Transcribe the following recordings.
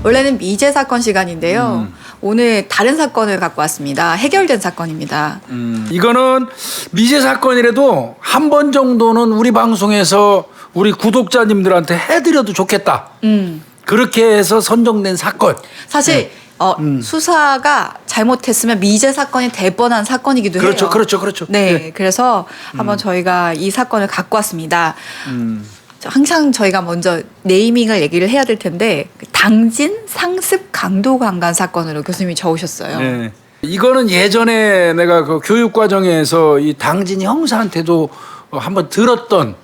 원래는 미제 사건 시간인데요. 오늘 다른 사건을 갖고 왔습니다. 해결된 사건입니다. 이거는 미제 사건이라도 한 번 정도는 우리 방송에서 우리 구독자님들한테 해드려도 좋겠다. 그렇게 해서 선정된 사건. 사실 수사가 잘못했으면 미제 사건이 될 뻔한 사건이기도 그렇죠, 해요. 그렇죠. 네, 네. 그래서 한번 저희가 이 사건을 갖고 왔습니다. 항상 저희가 먼저 네이밍을 얘기를 해야 될 텐데 당진 상습 강도 강간 사건으로 교수님이 적으셨어요. 네. 이거는 예전에 내가 그 교육 과정에서 이 당진 형사한테도 한번 들었던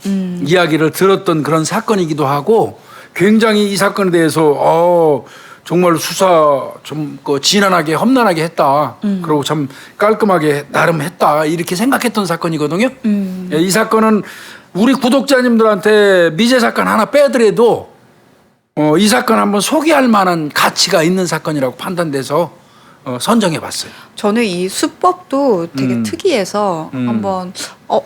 이야기를 들었던 그런 사건이기도 하고 굉장히 이 사건에 대해서 정말 수사 좀 진한하게 험난하게 했다. 그리고 참 깔끔하게 나름 했다. 이렇게 생각했던 사건이거든요. 이 사건은 우리 구독자님들한테 미제 사건 하나 빼더라도 이 사건 한번 소개할 만한 가치가 있는 사건이라고 판단돼서 선정해 봤어요. 저는 이 수법도 되게 특이해서 한번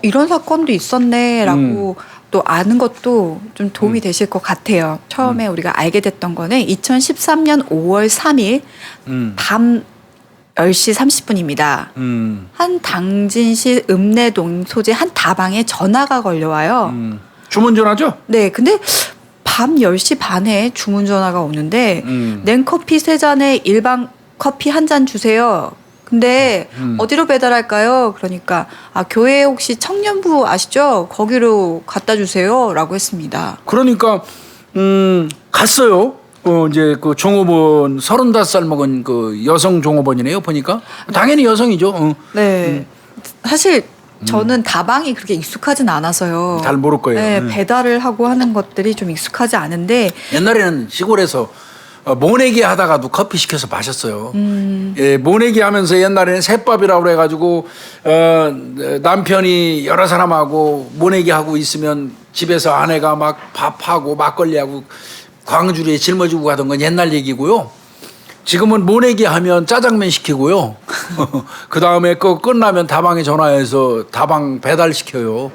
이런 사건도 있었네라고 또 아는 것도 좀 도움이 되실 것 같아요. 처음에 우리가 알게 됐던 거는 2013년 5월 3일 밤 10시 30분입니다. 한 당진시 읍내동 소재 한 다방에 전화가 걸려와요. 주문 전화죠? 네, 근데 밤 10시 반에 주문 전화가 오는데 냉커피 3잔에 일반 커피 한 잔 주세요. 근데 어디로 배달할까요? 그러니까 교회 혹시 청년부 아시죠? 거기로 갖다 주세요. 라고 했습니다. 그러니까 갔어요. 이제 그 종업원 35살 먹은 그 여성 종업원이네요. 보니까 당연히 여성이죠. 네. 사실 저는 다방이 그렇게 익숙하진 않아서요. 잘 모를 거예요. 네, 배달을 하고 하는 것들이 좀 익숙하지 않은데 옛날에는 시골에서 모내기 하다가도 커피 시켜서 마셨어요. 예, 모내기 하면서 옛날에는 셋밥이라고 그래가지고 남편이 여러 사람하고 모내기 하고 있으면 집에서 아내가 막 밥하고 막걸리하고 광주리에 짊어지고 가던 건 옛날 얘기고요. 지금은 모내기 하면 짜장면 시키고요. 그 다음에 그 끝나면 다방에 전화해서 다방 배달 시켜요.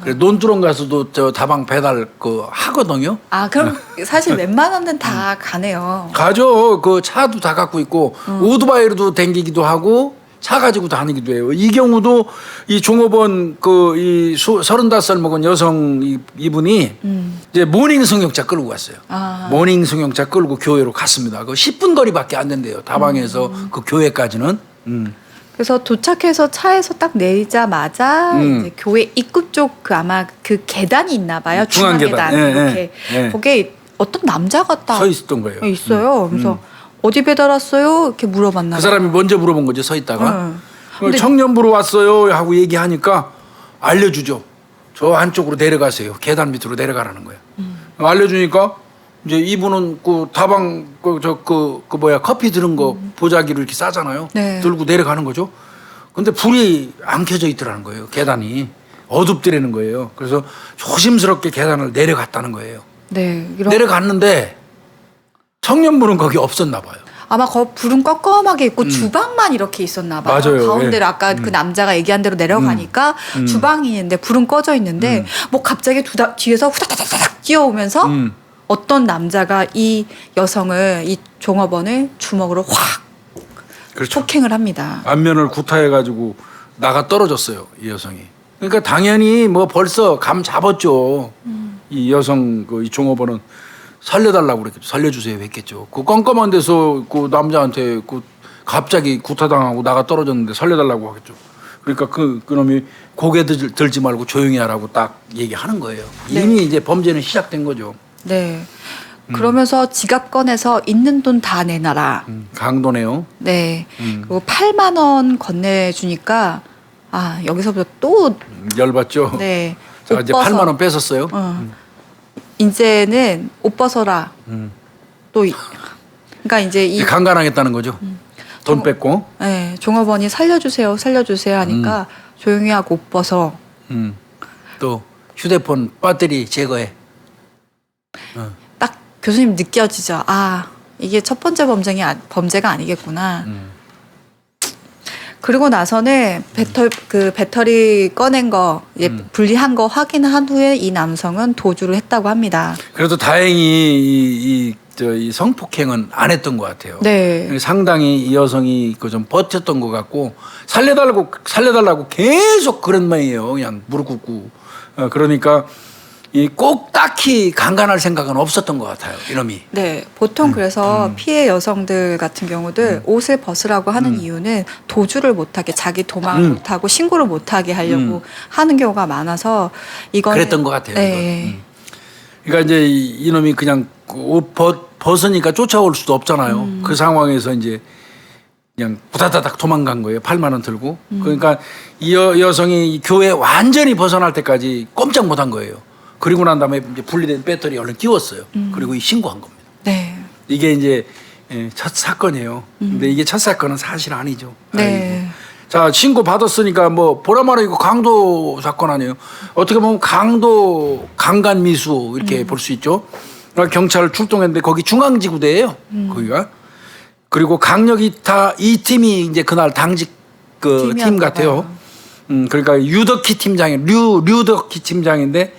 그래 논두렁 가서도 저 다방 배달 하거든요. 그럼 사실 웬만한 데는 다 가네요. 가죠. 그 차도 다 갖고 있고 오토바이로도 댕기기도 하고 차 가지고 다니기도 해요. 이 경우도 이 종업원 이 35살 먹은 여성 이분이 이제 모닝 승용차 끌고 갔어요. 모닝 승용차 끌고 교회로 갔습니다. 그 10분 거리밖에 안 된대요. 다방에서 그 교회까지는. 그래서 도착해서 차에서 딱 내리자마자 이제 교회 입구 쪽 아마 그 계단이 있나 봐요. 중앙 계단. 이렇게 거기에 어떤 남자가 딱 서 있었던 거예요. 있어요. 그래서 어디 배달 왔어요? 이렇게 물어봤나 그 봐요. 사람이 먼저 물어본 거죠. 서 있다가. 청년부로 왔어요 하고 얘기하니까 알려주죠. 저 안쪽으로 내려가세요. 계단 밑으로 내려가라는 거예요. 알려주니까 이제 이분은 그 다방 커피 드는 거 보자기를 이렇게 싸잖아요. 네. 들고 내려가는 거죠. 근데 불이 안 켜져 있더라는 거예요. 계단이 어둡더라는 거예요. 그래서 조심스럽게 계단을 내려갔다는 거예요. 네, 내려갔는데 청년부는 거기 없었나 봐요. 아마 불은 껌껌하게 있고 주방만 이렇게 있었나 봐요. 맞아요. 가운데로 예. 아까 그 남자가 얘기한 대로 내려가니까 주방이 있는데 불은 꺼져 있는데 뭐 갑자기 뒤에서 후다다닥 뛰어오면서 어떤 남자가 이 여성을 이 종업원을 주먹으로 확 그렇죠. 폭행을 합니다. 안면을 구타해가지고 나가 떨어졌어요. 이 여성이. 그러니까 당연히 뭐 벌써 감 잡았죠. 이 여성 이 종업원은 살려달라고 그랬겠죠. 살려주세요 했겠죠. 그 껌껌한 데서 그 남자한테 갑자기 구타당하고 나가 떨어졌는데 살려달라고 하겠죠. 그러니까 그놈이 고개 들지 말고 조용히 하라고 딱 얘기하는 거예요. 네. 이미 이제 범죄는 시작된 거죠. 네. 그러면서 지갑 꺼내서 있는 돈 다 내놔라. 강도네요. 네. 그리고 8만 원 건네주니까 여기서부터 또 열받죠. 네. 자, 이제 8만 원 뺏었어요. 이제는 옷 벗어라. 또 그러니까 이제 강간하겠다는 거죠. 돈 뺏고. 네, 종업원이 살려주세요 하니까 조용히 하고 옷 벗어. 또 휴대폰 배터리 제거해. 딱 교수님 느껴지죠. 이게 첫 번째 범죄가 아니겠구나. 그리고 나서는 배터리 꺼낸 거, 분리한 거 확인한 후에 이 남성은 도주를 했다고 합니다. 그래도 다행히 이 성폭행은 안 했던 것 같아요. 네. 상당히 이 여성이 그 좀 버텼던 것 같고 살려달라고 계속 그런 모양이에요. 그냥 무릎 꿇고. 그러니까 이 꼭 딱히 강간할 생각은 없었던 것 같아요. 이놈이. 네, 보통 그래서 피해 여성들 같은 경우들 옷을 벗으라고 하는 이유는 도주를 못하게 자기 도망을 못하고 신고를 못하게 하려고 하는 경우가 많아서 이건 그랬던 것 같아요. 네. 이건. 그러니까 이제 이놈이 그냥 옷 벗으니까 쫓아올 수도 없잖아요. 그 상황에서 이제 그냥 부다다닥 도망간 거예요. 8만 원 들고. 그러니까 이 여성이 이 교회 완전히 벗어날 때까지 꼼짝 못한 거예요. 그리고 난 다음에 이제 분리된 배터리 얼른 끼웠어요. 그리고 신고한 겁니다. 네. 이게 이제 첫 사건이에요. 근데 이게 첫 사건은 사실 아니죠. 네. 아이고. 자, 신고 받았으니까 뭐 보라마라 이거 강도 사건 아니에요. 어떻게 보면 강도 강간 미수 이렇게 볼 수 있죠. 그러니까 경찰 출동했는데 거기 중앙지구대예요. 거기가. 그리고 강력 이 팀이 이제 그날 당직 그 팀 같아요. 그러니까 유덕희 팀장이 류덕희 팀장인데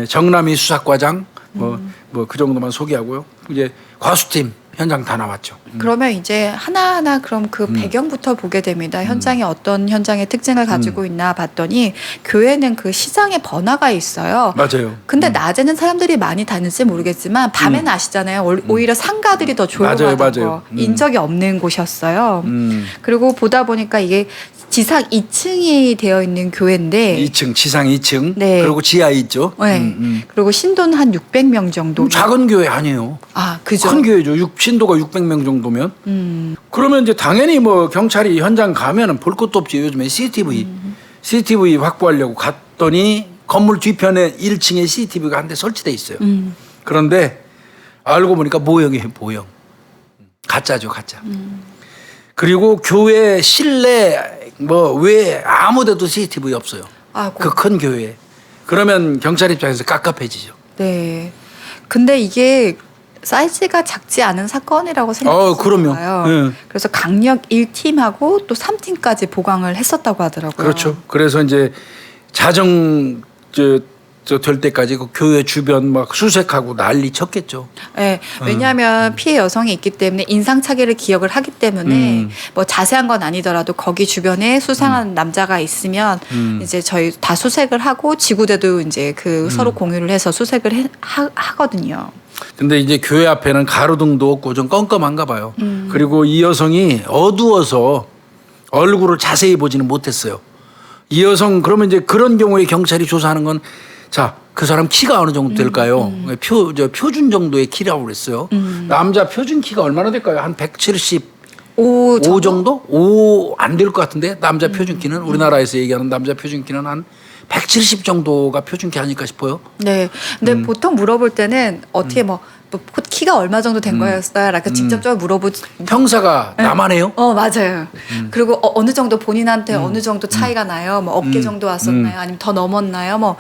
정남희 수사과장 뭐 그 정도만 소개하고요. 이제 과수팀 현장 다 나왔죠. 그러면 이제 하나하나 그럼 그 배경부터 보게 됩니다. 현장이 어떤 현장의 특징을 가지고 있나 봤더니 교회는 그 시장에 번화가 있어요. 맞아요. 근데 낮에는 사람들이 많이 다닐지 모르겠지만 밤에는 아시잖아요. 오히려 상가들이 더 조용하다고 맞아요. 인적이 없는 곳이었어요. 음. 그리고 보다 보니까 이게 지상 2층이 되어 있는 교회인데 2층 지상 2층 네. 그리고 지하 있죠. 네. 그리고 신도는 한 600명 정도. 작은 교회 아니에요. 아, 그죠. 큰 교회죠. 신도가 600명 정도면. 그러면 이제 당연히 뭐 경찰이 현장 가면은 볼 것도 없지. 요즘에 CCTV 확보하려고 갔더니 건물 뒤편에 1층에 CCTV가 한 대 설치돼 있어요. 그런데 알고 보니까 모형이에요, 모형. 가짜죠, 가짜. 그리고 교회 실내 뭐 왜 아무데도 CCTV 없어요. 아이고. 그 큰 교회에. 그러면 경찰 입장에서 깝깝해지죠. 네. 근데 이게 사이즈가 작지 않은 사건이라고 그럼요. 생각해요. 네. 그래서 강력 1팀하고 또 3팀까지 보강을 했었다고 하더라고요. 그렇죠. 그래서 이제 자정 될 때까지 그 교회 주변 막 수색하고 난리 쳤겠죠. 네, 왜냐하면 피해 여성이 있기 때문에 인상착의를 기억을 하기 때문에 뭐 자세한 건 아니더라도 거기 주변에 수상한 남자가 있으면 이제 저희 다 수색을 하고 지구대도 이제 그 서로 공유를 해서 수색을 하거든요. 근데 이제 교회 앞에는 가로등도 없고 좀 껌껌한가 봐요. 그리고 이 여성이 어두워서 얼굴을 자세히 보지는 못했어요. 이 여성 그러면 이제 그런 경우에 경찰이 조사하는 건 자, 그 사람 키가 어느 정도 될까요? 표준 정도의 키라고 그랬어요. 남자 표준 키가 얼마나 될까요? 한 175 정도? 5 안 될 것 같은데 남자 표준 키는 우리나라에서 얘기하는 남자 표준 키는 한 170 정도가 표준 키 아닐까 싶어요. 네. 근데 보통 물어볼 때는 어떻게 뭐 키가 얼마 정도 된 거였어요? 라고 직접적으로 물어보지. 형사가 남아네요. 맞아요. 그리고 어느 정도 본인한테 어느 정도 차이가 나요? 뭐 어깨 정도 왔었나요? 아니면 더 넘었나요? 뭐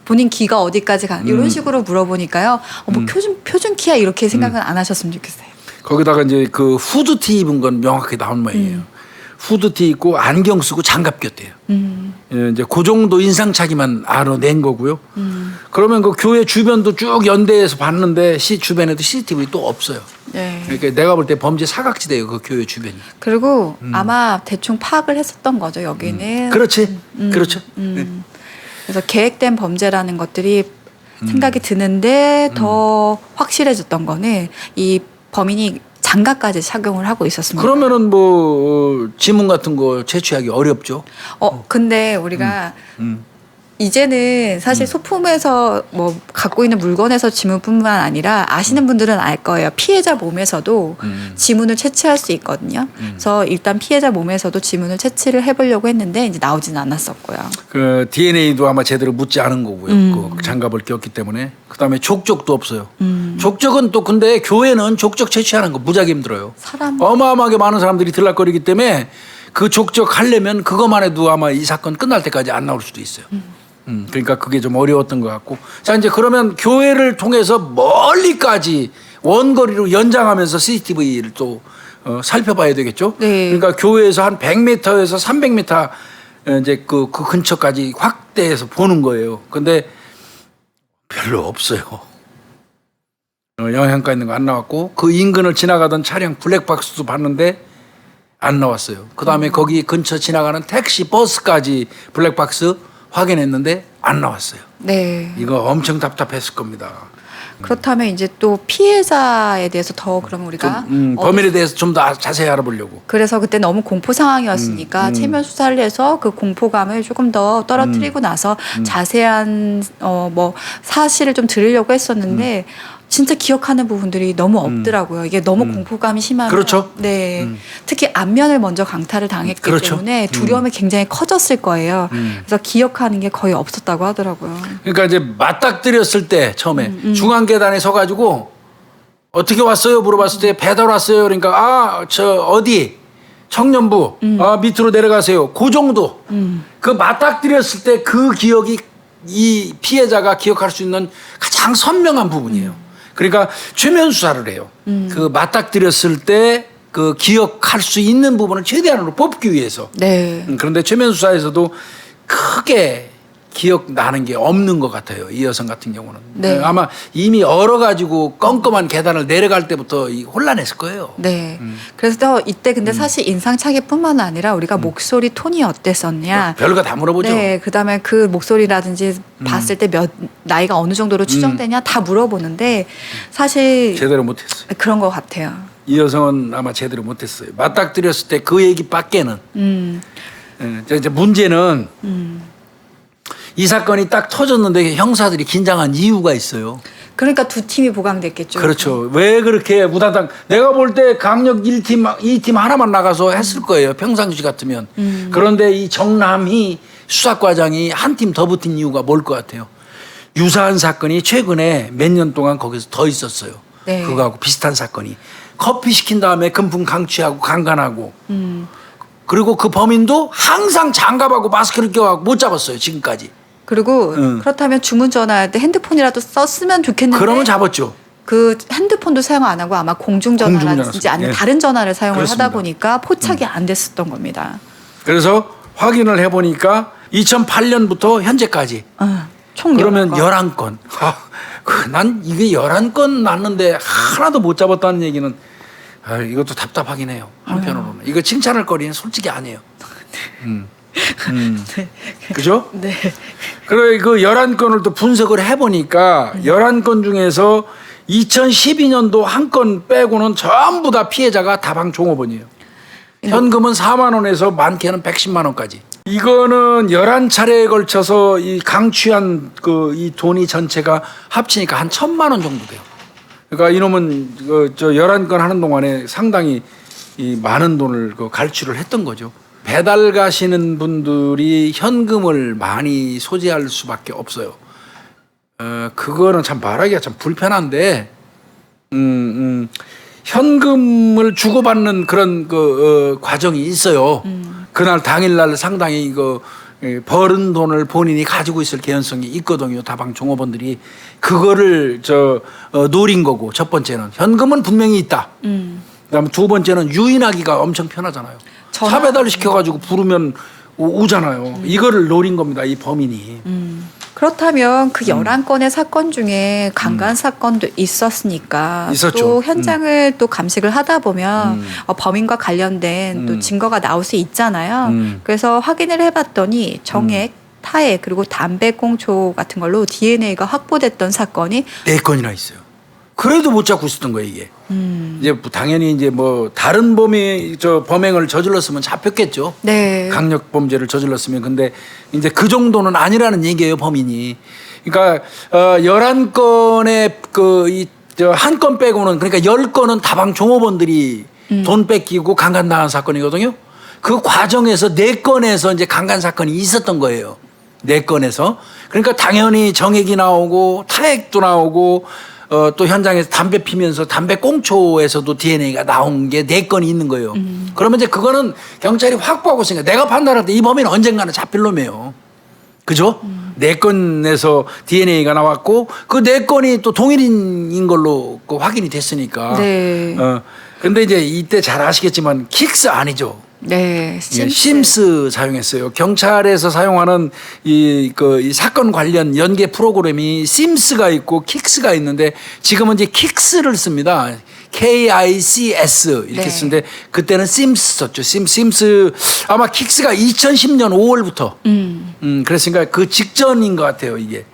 본인 키가 어디까지 가? 이런 식으로 물어보니까요. 뭐 표준 키야 이렇게 생각은 안 하셨으면 좋겠어요. 거기다가 이제 그 후드티 입은 건 명확하게 나온 모양이에요. 후드티 입고 안경 쓰고 장갑 꼈대요. 예, 이제 그 정도 인상착의만 알아낸 거고요. 그러면 그 교회 주변도 쭉 연대해서 봤는데 주변에도 CCTV 또 없어요. 네. 그러니까 내가 볼 때 범죄 사각지대예요, 그 교회 주변이. 그리고 아마 대충 파악을 했었던 거죠. 여기는. 그렇지, 그렇죠. 네. 그래서 계획된 범죄라는 것들이 생각이 드는데 더 확실해졌던 거는 이 범인이 장갑까지 착용을 하고 있었습니다. 그러면은 뭐 지문 같은 거 채취하기 어렵죠. 근데 우리가 이제는 사실 소품에서 뭐 갖고 있는 물건에서 지문뿐만 아니라 아시는 분들은 알 거예요. 피해자 몸에서도 지문을 채취할 수 있거든요. 그래서 일단 피해자 몸에서도 지문을 채취를 해보려고 했는데 이제 나오진 않았었고요. 그 DNA도 아마 제대로 묻지 않은 거고요. 그 장갑을 꼈기 때문에. 그다음에 족적도 없어요. 족적은 또 근데 교회는 족적 채취하는 거 무지하게 힘들어요. 어마어마하게 많은 사람들이 들락거리기 때문에 그 족적 하려면 그것만 해도 아마 이 사건 끝날 때까지 안 나올 수도 있어요. 그러니까 그게 좀 어려웠던 것 같고. 자, 이제 그러면 교회를 통해서 멀리까지 원거리로 연장하면서 CCTV를 또 살펴봐야 되겠죠. 네. 그러니까 교회에서 한 100m에서 300m 이제 그 근처까지 확대해서 보는 거예요. 근데 별로 없어요. 영양가 있는 거 안 나왔고 그 인근을 지나가던 차량 블랙박스도 봤는데 안 나왔어요. 그다음에 거기 근처 지나가는 택시 버스까지 블랙박스 확인했는데 안 나왔어요. 네. 이거 엄청 답답했을 겁니다. 그렇다면 이제 또 피해자에 대해서 더 그러면 우리가 범인에 대해서 좀 더 자세히 알아보려고. 그래서 그때 너무 공포 상황이었으니까 체면 수사를 해서 그 공포감을 조금 더 떨어뜨리고 나서 자세한 뭐 사실을 좀 들으려고 했었는데 진짜 기억하는 부분들이 너무 없더라고요. 이게 너무 공포감이 심하면 그렇죠. 네. 특히 안면을 먼저 강탈을 당했기 그렇죠. 때문에 두려움이 굉장히 커졌을 거예요. 그래서 기억하는 게 거의 없었다고 하더라고요. 그러니까 이제 맞닥뜨렸을 때 처음에 중앙 계단에 서가지고 어떻게 왔어요 물어봤을 때 배달 왔어요. 그러니까 저 어디 청년부 밑으로 내려가세요. 그 정도. 그 맞닥뜨렸을 때 그 기억이 이 피해자가 기억할 수 있는 가장 선명한 부분이에요. 그러니까 최면 수사를 해요. 그 맞닥뜨렸을 때 그 기억할 수 있는 부분을 최대한으로 뽑기 위해서. 네. 그런데 최면 수사에서도 크게 기억나는 게 없는 것 같아요. 이 여성 같은 경우는. 네. 아마 이미 얼어가지고 껌껌한 계단을 내려갈 때부터 혼란했을 거예요. 네. 그래서 이때 근데 사실 인상착의뿐만 아니라 우리가 목소리 톤이 어땠었냐. 별거 다 물어보죠. 네. 그다음에 그 목소리라든지 봤을 때 나이가 어느 정도로 추정되냐 다 물어보는데 사실 제대로 못했어요. 그런 것 같아요. 이 여성은 아마 제대로 못했어요. 맞닥뜨렸을 때 그 얘기밖에는. 이제 문제는 이 사건이 딱 터졌는데 형사들이 긴장한 이유가 있어요. 그러니까 두 팀이 보강됐겠죠. 그렇죠. 왜 그렇게 우다당 내가 볼 때 강력 1팀, 2팀 하나만 나가서 했을 거예요. 평상시 같으면. 그런데 이 정남희 수사과장이 한 팀 더 붙은 이유가 뭘 것 같아요? 유사한 사건이 최근에 몇 년 동안 거기서 더 있었어요. 네. 그거하고 비슷한 사건이. 커피 시킨 다음에 금품 강취하고 강간하고 그리고 그 범인도 항상 장갑하고 마스크를 껴갖고 못 잡았어요. 지금까지. 그리고 그렇다면 주문 전화할 때 핸드폰이라도 썼으면 좋겠는데 그러면 잡았죠. 그 핸드폰도 사용 안 하고 아마 공중전화라든지 아니면 예. 다른 전화를 사용을 그렇습니다. 하다 보니까 포착이 안 됐었던 겁니다. 그래서 확인을 해보니까 2008년부터 현재까지 총 그러면 10건. 11건. 난 이게 11건 났는데 하나도 못 잡았다는 얘기는 이것도 답답하긴 해요. 한편으로는. 이거 칭찬할 거리는 솔직히 아니에요. 그죠? 네. 그래 그 11건을 또 분석을 해보니까 11건 중에서 2012년도 한 건 빼고는 전부 다 피해자가 다방 종업원이에요. 현금은 4만 원에서 많게는 110만 원까지. 이거는 11차례에 걸쳐서 이 강취한 그 이 돈이 전체가 합치니까 한 1,000만 원 정도 돼요. 그러니까 이놈은 저 11건 하는 동안에 상당히 이 많은 돈을 갈취를 했던 거죠. 배달 가시는 분들이 현금을 많이 소지할 수밖에 없어요. 그거는 참 말하기가 참 불편한데, 현금을 주고받는 그런 과정이 있어요. 그날 당일날 상당히 벌은 돈을 본인이 가지고 있을 개연성이 있거든요. 다방 종업원들이 그거를 노린 거고 첫 번째는 현금은 분명히 있다. 그다음에 두 번째는 유인하기가 엄청 편하잖아요. 차 배달 시켜가지고 부르면 오잖아요. 이거를 노린 겁니다. 이 범인이. 그렇다면 그 11건의 사건 중에 강간 사건도 있었으니까 있었죠. 또 현장을 또 감식을 하다 보면 범인과 관련된 또 증거가 나올 수 있잖아요. 그래서 확인을 해봤더니 정액, 타액 그리고 담배꽁초 같은 걸로 DNA가 확보됐던 사건이 4건이나 있어요. 그래도 못 잡고 있었던 거예요, 이게. 이제 당연히 이제 뭐 다른 범행을 저질렀으면 잡혔겠죠. 네. 강력 범죄를 저질렀으면. 근데 이제 그 정도는 아니라는 얘기예요, 범인이. 그러니까 11건의 한 건 빼고는 그러니까 10건은 다방 종업원들이 돈 뺏기고 강간당한 사건이거든요. 그 과정에서 4건에서 이제 강간 사건이 있었던 거예요. 4건에서. 그러니까 당연히 정액이 나오고 타액도 나오고 또 현장에서 담배 피면서 담배 꽁초에서도 DNA가 나온 게 4건이 있는 거예요. 그러면 이제 그거는 경찰이 확보하고 있으니까 내가 판단할 때 이 범인은 언젠가는 잡힐 놈이에요. 그죠? 4건에서 DNA가 나왔고 그 4건이 또 동일인 걸로 확인이 됐으니까. 네. 근데 이제 이때 잘 아시겠지만 킥스 아니죠. 네, 예, 심스 사용했어요. 경찰에서 사용하는 이 사건 관련 연계 프로그램이 심스가 있고 킥스가 있는데 지금은 이제 킥스를 씁니다. KICS 이렇게 네. 쓰는데 그때는 심스 썼죠. 심스 아마 킥스가 2010년 5월부터 그랬으니까 그 직전인 것 같아요. 이게.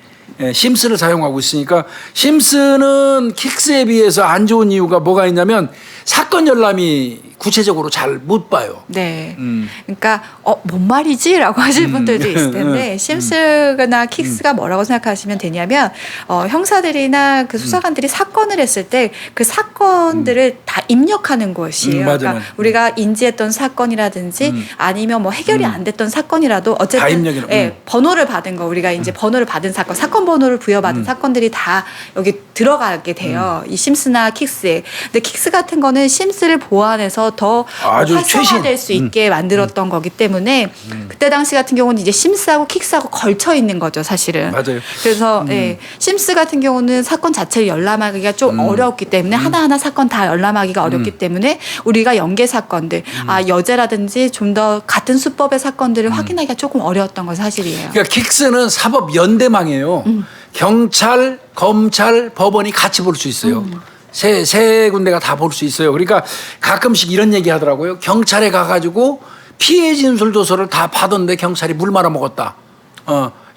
예, 심스를 사용하고 있으니까 심스는 킥스에 비해서 안 좋은 이유가 뭐가 있냐면 사건 열람이 구체적으로 잘 못 봐요. 네. 그러니까 뭔 말이지라고 하실 분들도 있을 텐데 심스나 킥스가 뭐라고 생각하시면 되냐면 형사들이나 그 수사관들이 사건을 했을 때 그 사건들을 다 입력하는 것이에요. 맞아요. 그러니까 우리가 인지했던 사건이라든지 아니면 뭐 해결이 안 됐던 사건이라도 다 어쨌든 입력이 예, 번호를 받은 거 우리가 이제 번호를 받은 사건 번호를 부여받은 사건들이 다 여기 들어가게 돼요. 이 심스나 킥스에. 근데 킥스 같은 거는 심스를 보완해서 더 아주 활성화될 수 있게 만들었던 거기 때문에 그때 당시 같은 경우는 이제 심스하고 킥스하고 걸쳐 있는 거죠, 사실은. 맞아요. 그래서 예, 심스 같은 경우는 사건 자체를 열람하기가 좀 어렵기 때문에 하나하나 사건 다 열람하기가 어렵기 때문에 우리가 연계 사건들, 여죄라든지 좀 더 같은 수법의 사건들을 확인하기가 조금 어려웠던 건 사실이에요. 그러니까 킥스는 사법 연대망이에요. 경찰, 검찰, 법원이 같이 볼 수 있어요. 세 군데가 다 볼 수 있어요. 그러니까 가끔씩 이런 얘기 하더라고요. 경찰에 가가지고 피해 진술 조서를 다 받았는데 경찰이 물 말아 먹었다.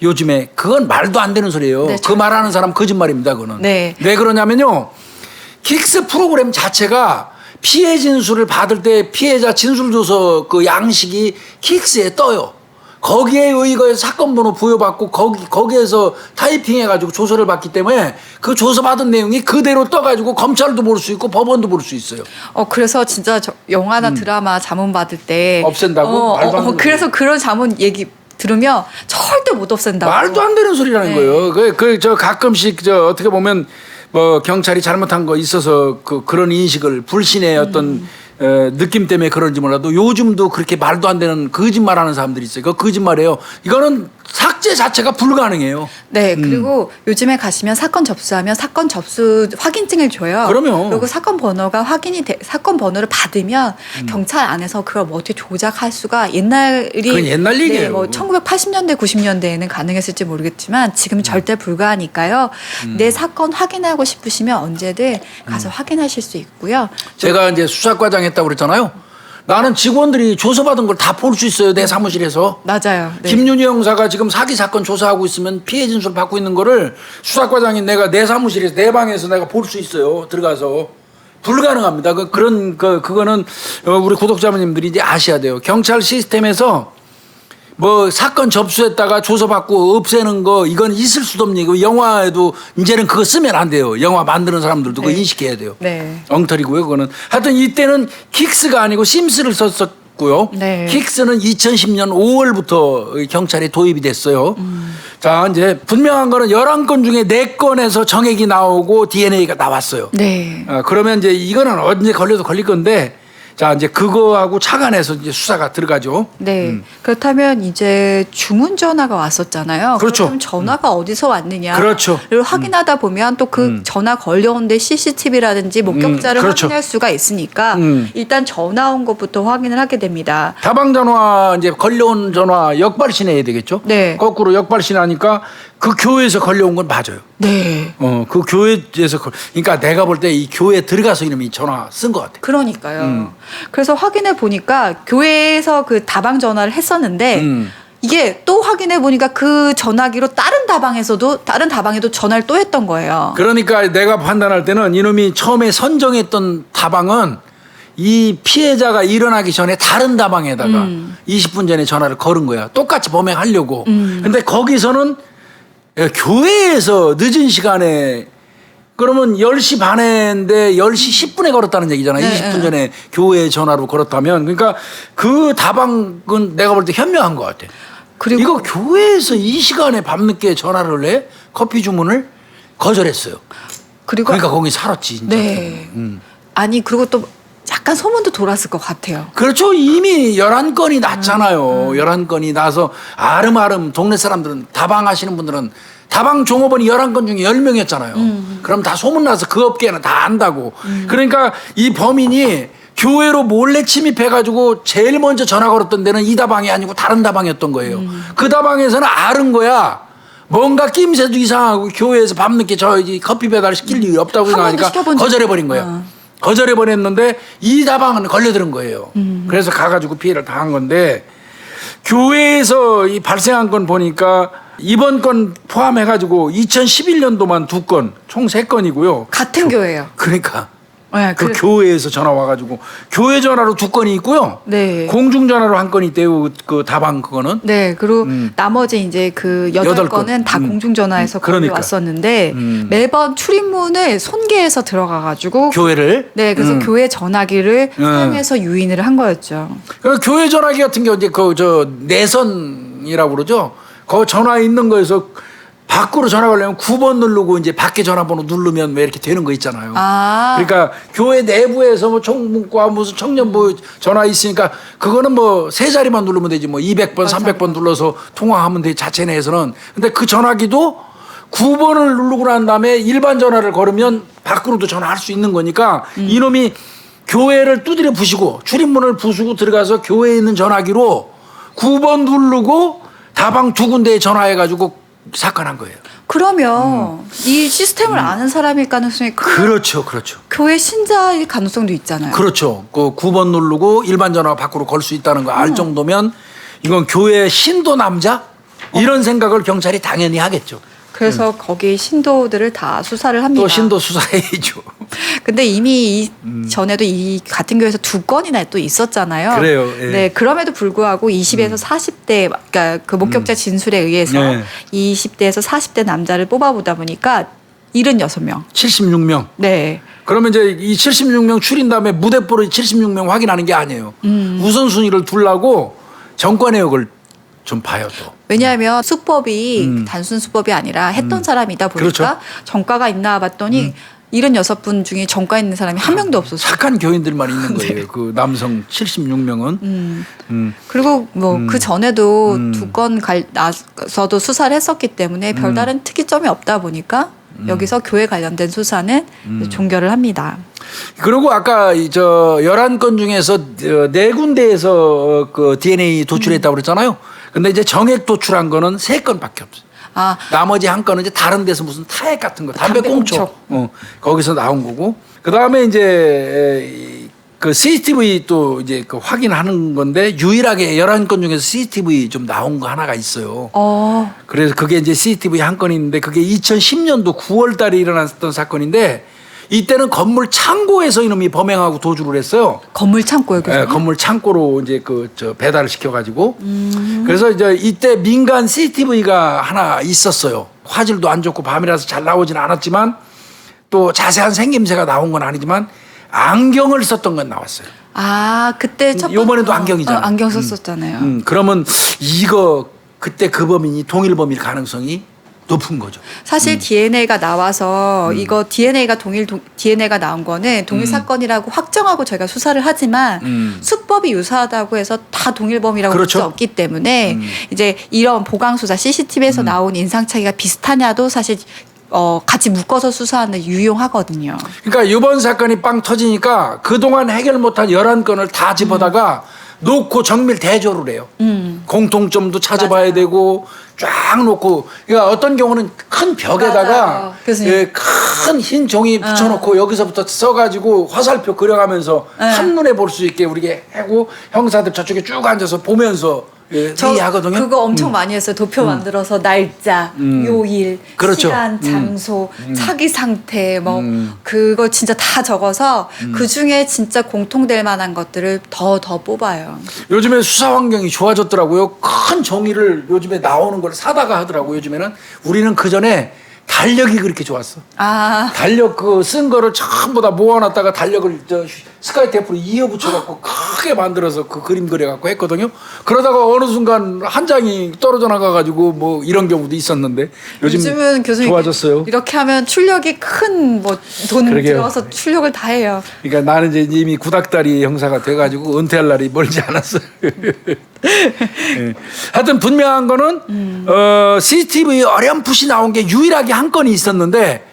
요즘에 그건 말도 안 되는 소리예요. 네, 그 말하는 사람 거짓말입니다. 그거는. 네. 왜 그러냐면요. 킥스 프로그램 자체가 피해 진술을 받을 때 피해자 진술 조서 그 양식이 킥스에 떠요. 거기에 의거해서 사건 번호 부여받고 거기에서 타이핑해가지고 조서를 받기 때문에 그 조서 받은 내용이 그대로 떠가지고 검찰도 볼 수 있고 법원도 볼 수 있어요. 그래서 진짜 영화나 드라마 자문 받을 때 없앤다고? 말도 안 되는 그래서 그런 자문 얘기 들으면 절대 못 없앤다고. 말도 안 되는 소리라는 네. 거예요. 저 가끔씩 어떻게 보면 뭐 경찰이 잘못한 거 있어서 그런 인식을 불신의 어떤 느낌 때문에 그런지 몰라도 요즘도 그렇게 말도 안 되는 거짓말하는 사람들이 있어요. 그 거짓말이에요. 이거는 삭제 자체가 불가능해요. 네, 그리고 요즘에 가시면 사건 접수하면 사건 접수 확인증을 줘요. 그럼요. 그리고 사건 번호가 사건 번호를 받으면 경찰 안에서 그걸 뭐 어떻게 조작할 수가 그건 옛날 얘기예요. 네, 뭐 1980년대, 90년대에는 가능했을지 모르겠지만 지금은 절대 불가하니까요. 내 사건 확인하고 싶으시면 언제든 가서 확인하실 수 있고요. 제가 이제 수사과장 했다고 그랬잖아요. 나는 직원들이 조서받은 걸 다 볼 수 있어요. 내 사무실에서. 맞아요. 네. 김윤희 형사가 지금 사기 사건 조사하고 있으면 피해 진술 받고 있는 거를 수사과장인 내가 내 사무실에서 내 방에서 내가 볼 수 있어요. 들어가서. 불가능합니다. 그거는 우리 구독자님들이 이제 아셔야 돼요. 경찰 시스템에서 뭐 사건 접수했다가 조서받고 없애는 거 이건 있을 수도 없는 얘기고 영화에도 이제는 그거 쓰면 안 돼요. 영화 만드는 사람들도 그거 인식해야 돼요. 네. 엉터리고요. 그거는 하여튼 이때는 킥스가 아니고 심스를 썼었고요. 네. 킥스는 2010년 5월부터 경찰에 도입이 됐어요. 자, 이제 분명한 거는 11건 중에 4건에서 정액이 나오고 DNA가 나왔어요. 네. 그러면 이제 이거는 언제 걸려도 걸릴 건데 자, 이제 그거하고 착안해서 이제 수사가 들어가죠. 네. 그렇다면 이제 주문 전화가 왔었잖아요. 그렇죠. 그럼 전화가 어디서 왔느냐? 그렇죠. 를 확인하다 보면 또 그 전화 걸려온데 CCTV라든지 목격자를 그렇죠. 확인할 수가 있으니까 일단 전화 온 것부터 확인을 하게 됩니다. 다방 전화 이제 걸려온 전화 역발신해야 되겠죠. 네. 거꾸로 역발신하니까 그 교회에서 걸려온 건 맞아요. 네. 그 교회에서 그러니까 내가 볼 때 이 교회에 들어가서 이름이 전화 쓴 것 같아. 그러니까요. 그래서 확인해 보니까 교회에서 그 다방 전화를 했었는데 이게 또 확인해 보니까 그 전화기로 다른 다방에도 전화를 또 했던 거예요. 그러니까 내가 판단할 때는 이놈이 처음에 선정했던 다방은 이 피해자가 일어나기 전에 다른 다방에다가 20분 전에 전화를 걸은 거야. 똑같이 범행하려고. 근데 거기서는 교회에서 늦은 시간에 그러면 10시 반인데 10시 10분에 걸었다는 얘기잖아. 네, 20분 전에 교회 전화로 걸었다면. 그러니까 그 다방은 내가 볼 때 현명한 것 같아. 그리고 이거 교회에서 이 시간에 밤늦게 전화를 해? 커피 주문을 거절했어요. 그러니까 거기 살았지. 진짜. 네. 아니 그리고 또 약간 소문도 돌았을 것 같아요. 그렇죠. 이미 11건이 났잖아요. 11건이 나서 아름아름 동네 사람들은 다방 하시는 분들은 다방 종업원이 11건 중에 10명이었잖아요. 그럼 다 소문나서 그 업계는 다 안다고. 그러니까 이 범인이 교회로 몰래 침입해가지고 제일 먼저 전화 걸었던 데는 이 다방이 아니고 다른 다방이었던 거예요. 그 다방에서는 아는 거야. 뭔가 낌새도 이상하고 교회에서 밤늦게 저 커피 배달 시킬 일이 없다고 한 번도 생각하니까 시켜본 적이 거절해버린 거예요. 거절해버렸는데 이 다방은 걸려드는 거예요. 그래서 가가지고 피해를 당한 건데 교회에서 이 발생한 건 보니까 이번 건 포함해가지고 2011년도만 2건, 총 3건이고요. 같은 교회예요. 그러니까 네, 그 교회에서 전화 와가지고 교회 전화로 2건이 있고요. 네. 공중 전화로 1건이 있대요. 그 다방 그거는. 네, 그리고 나머지 이제 그 8건은 다 공중전화에서 거기 그러니까. 왔었는데 매번 출입문을 손괴해서 들어가가지고 교회를. 네, 그래서 교회 전화기를 사용해서 유인을 한 거였죠. 그 교회 전화기 같은 경우 이제 그 저 내선이라고 그러죠. 그 전화 있는 거에서 밖으로 전화 걸려면 9번 누르고 이제 밖에 전화번호 누르면 왜 이렇게 되는 거 있잖아요. 아. 그러니까 교회 내부에서 뭐 총무과 무슨 청년부 전화 있으니까 그거는 뭐 3자리만 누르면 되지 뭐 200번, 맞아. 300번 눌러서 통화하면 되지 자체 내에서는. 근데 그 전화기도 9번을 누르고 난 다음에 일반 전화를 걸으면 밖으로도 전화할 수 있는 거니까 이놈이 교회를 두드려 부시고 출입문을 부수고 들어가서 교회에 있는 전화기로 9번 누르고 다방 2군데에 전화해가지고 사건한 거예요. 그러면 이 시스템을 아는 사람일 가능성이 그렇죠, 그렇죠. 교회 신자일 가능성도 있잖아요. 그렇죠. 그 9번 누르고 일반 전화 밖으로 걸 수 있다는 거 알 정도면 이건 교회 신도 남자 이런 생각을 경찰이 당연히 하겠죠. 그래서 거기 신도들을 다 수사를 합니다. 또 신도 수사해야죠. 근데 이미 전에도 이 같은 교회에서 2건이나 또 있었잖아요. 그래요. 예. 네, 그럼에도 불구하고 20에서 40대, 그러니까 그 목격자 진술에 의해서 네. 20대에서 40대 남자를 뽑아보다 보니까 76명. 76명. 네. 그러면 이제 이 76명 추린 다음에 무대뽀로 76명 확인하는 게 아니에요. 우선순위를 두려고 정과 내역을 좀 봐요 또. 왜냐하면 수법이 단순 수법이 아니라 했던 사람이다 보니까 그렇죠. 정과가 있나 봤더니 76분 중에 정과 있는 사람이 한 명도 없었어요. 착한 교인들만 있는 거예요. 그 남성 76명은. 그리고 뭐 그 전에도 2건 나서도 수사를 했었기 때문에 별다른 특이점이 없다 보니까 여기서 교회 관련된 수사는 종결을 합니다. 그리고 아까 저 11건 중에서 4군데에서 그 DNA 도출했다고 그랬잖아요. 근데 이제 정액 도출한 거는 3건밖에 없어요. 아, 나머지 한 건은 이제 다른 데서 무슨 타액 같은 거, 담배 담배 꽁초, 거기서 나온 거고. 그 다음에 이제 그 CCTV 또 이제 그 확인하는 건데 유일하게 11건 중에서 CCTV 좀 나온 거 하나가 있어요. 그래서 그게 이제 CCTV 한 건이 있는데 그게 2010년도 9월 달에 일어났던 사건인데 이때는 건물 창고에서 이놈이 범행하고 도주를 했어요. 건물 창고요, 교수님? 네, 건물 창고로 이제 저 배달을 시켜가지고. 그래서 이제 이때 민간 CCTV가 하나 있었어요. 화질도 안 좋고 밤이라서 잘 나오진 않았지만 또 자세한 생김새가 나온 건 아니지만 안경을 썼던 건 나왔어요. 아, 그때 첫 요번에도 안경이잖아. 안경 썼었잖아요. 그러면 이거 그때 그 범인이 동일 범일 가능성이 높은 거죠. 사실 DNA가 나와서 이거 DNA가 나온 거는 동일 사건이라고 확정하고 저희가 수사를 하지만 수법이 유사하다고 해서 다 동일범이라고 볼 수 그렇죠. 없기 때문에 이제 이런 보강 수사 CCTV에서 나온 인상착의가 비슷하냐도 사실 같이 묶어서 수사하는 유용하거든요. 그러니까 이번 사건이 빵 터지니까 그동안 해결 못한 11건을 다 집어다가 놓고 정밀 대조를 해요. 공통점도 찾아봐야 맞아요. 되고 쫙 놓고 그러니까 어떤 경우는 큰 벽에다가 맞아요. 교수님. 큰 흰 종이 붙여놓고 여기서부터 써가지고 화살표 그려가면서 한눈에 볼 수 있게 우리가 하고 형사들 저쪽에 쭉 앉아서 보면서 회의하거든요. 그거 엄청 많이 했어요. 도표 만들어서 날짜, 요일, 그렇죠. 시간, 장소, 차기 상태 뭐 그거 진짜 다 적어서 그 중에 진짜 공통될 만한 것들을 더 뽑아요. 요즘에 수사 환경이 좋아졌더라고요. 큰 종이를 요즘에 나오는 걸 사다가 하더라고요. 요즘에는 우리는 그 전에 달력이 그렇게 좋았어. 아, 달력 그 쓴 거를 전부 다 모아놨다가 달력을 스카이 테이프로 이어 붙여갖고 크게 만들어서 그 그림 그려갖고 했거든요. 그러다가 어느 순간 한 장이 떨어져 나가가지고 뭐 이런 경우도 있었는데 요즘은 교수님 좋아졌어요. 이렇게 하면 출력이 큰 뭐 돈 그러게요. 들어서 출력을 다 해요. 그러니까 나는 이제 이미 구닥다리 형사가 돼가지고 은퇴할 날이 멀지 않았어요. 예. 하여튼 분명한 거는 CCTV 어렴풋이 나온 게 유일하게 한 건이 있었는데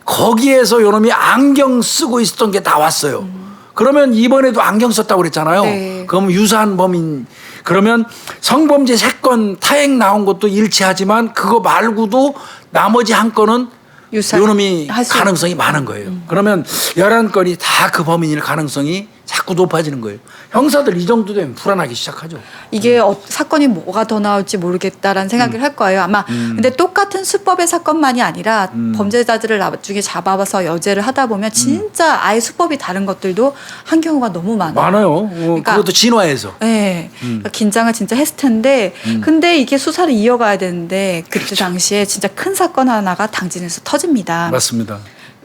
거기에서 요놈이 안경 쓰고 있었던 게 나왔어요. 그러면 이번에도 안경 썼다고 그랬잖아요. 네. 그럼 유사한 범인 그러면 성범죄 3건 타행 나온 것도 일치하지만 그거 말고도 나머지 한 건은 요놈이 가능성이 많은 거예요. 그러면 11건이 다 그 범인일 가능성이 자꾸 높아지는 거예요. 형사들 이 정도 되면 불안하기 시작하죠. 이게 사건이 뭐가 더 나올지 모르겠다라는 생각을 할 거예요. 아마 근데 똑같은 수법의 사건만이 아니라 범죄자들을 나중에 잡아서 여죄를 하다 보면 진짜 아예 수법이 다른 것들도 한 경우가 너무 많아요. 많아요. 그러니까 그것도 진화해서. 네. 그러니까 긴장을 진짜 했을 텐데 근데 이게 수사를 이어가야 되는데 그때 그렇죠. 당시에 진짜 큰 사건 하나가 당진에서 터집니다. 맞습니다.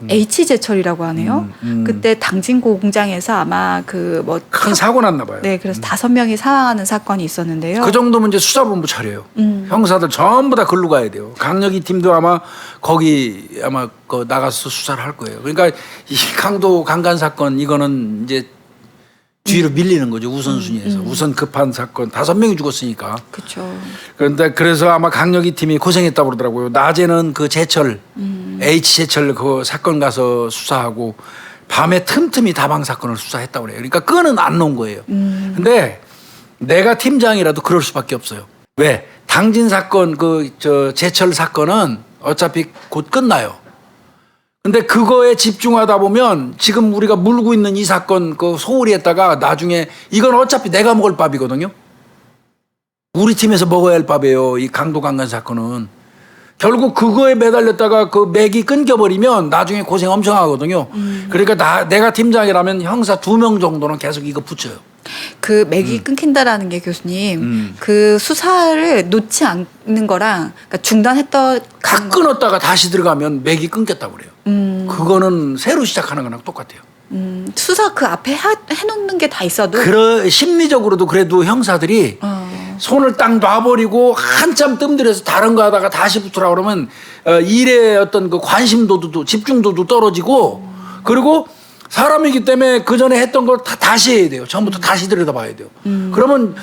H제철이라고 하네요. 그때 당진 공장에서 아마 그 뭐 큰 사고 났나 봐요. 네, 그래서 5명이 사망하는 사건이 있었는데요. 그 정도면 이제 수사본부 차려요. 형사들 전부 다 글로 가야 돼요. 강력이 팀도 아마 거기 아마 그 나가서 수사를 할 거예요. 그러니까 이 강도 강간 사건 이거는 이제 뒤로 밀리는 거죠. 우선순위에서. 우선 급한 사건 5명이 죽었으니까. 그렇죠. 그런데 그래서 아마 강력이 팀이 고생했다고 그러더라고요. 낮에는 그 제철 H제철 그 사건 가서 수사하고 밤에 틈틈이 다방 사건을 수사했다고 그래요. 그러니까 끈은 안 놓은 거예요. 근데 내가 팀장이라도 그럴 수밖에 없어요. 왜? 당진 사건 제철 사건은 어차피 곧 끝나요. 근데 그거에 집중하다 보면 지금 우리가 물고 있는 이 사건 그 소홀히 했다가 나중에 이건 어차피 내가 먹을 밥이거든요. 우리 팀에서 먹어야 할 밥이에요. 이 강도 강간 사건은. 결국 그거에 매달렸다가 그 맥이 끊겨버리면 나중에 고생 엄청 하거든요. 그러니까 내가 팀장이라면 형사 2명 정도는 계속 이거 붙여요. 그 맥이 끊긴다라는 게 교수님 그 수사를 놓지 않는 거랑 그러니까 중단했던 다 끊었다가 다시 들어가면 맥이 끊겼다고 그래요. 그거는 새로 시작하는 거랑 똑같아요. 수사 그 앞에 해놓는 게 다 있어도 심리적으로도 그래도 형사들이 손을 딱 놔버리고 한참 뜸들여서 다른 거 하다가 다시 붙으라 그러면 일의 어떤 그 관심도도 집중도도 떨어지고 그리고 사람이기 때문에 그 전에 했던 걸 다시 해야 돼요. 처음부터 다시 들여다봐야 돼요. 그러면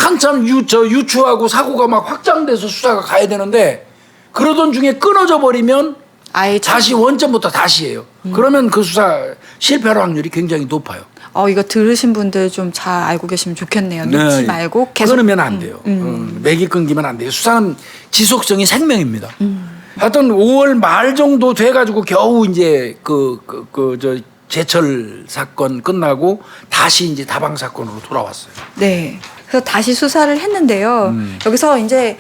한참 유추하고 사고가 막 확장돼서 수사가 가야 되는데 그러던 중에 끊어져 버리면 아예 다시 원점부터 다시 해요. 그러면 그 수사 실패할 확률이 굉장히 높아요. 이거 들으신 분들 좀 잘 알고 계시면 좋겠네요. 놓지 말고 계속 끊으면 안 돼요. 맥이 끊기면 안 돼요. 수사는 지속성이 생명입니다. 하여튼 5월 말 정도 돼가지고 겨우 이제 저 제철 사건 끝나고 다시 이제 다방 사건으로 돌아왔어요. 네. 그래서 다시 수사를 했는데요. 여기서 이제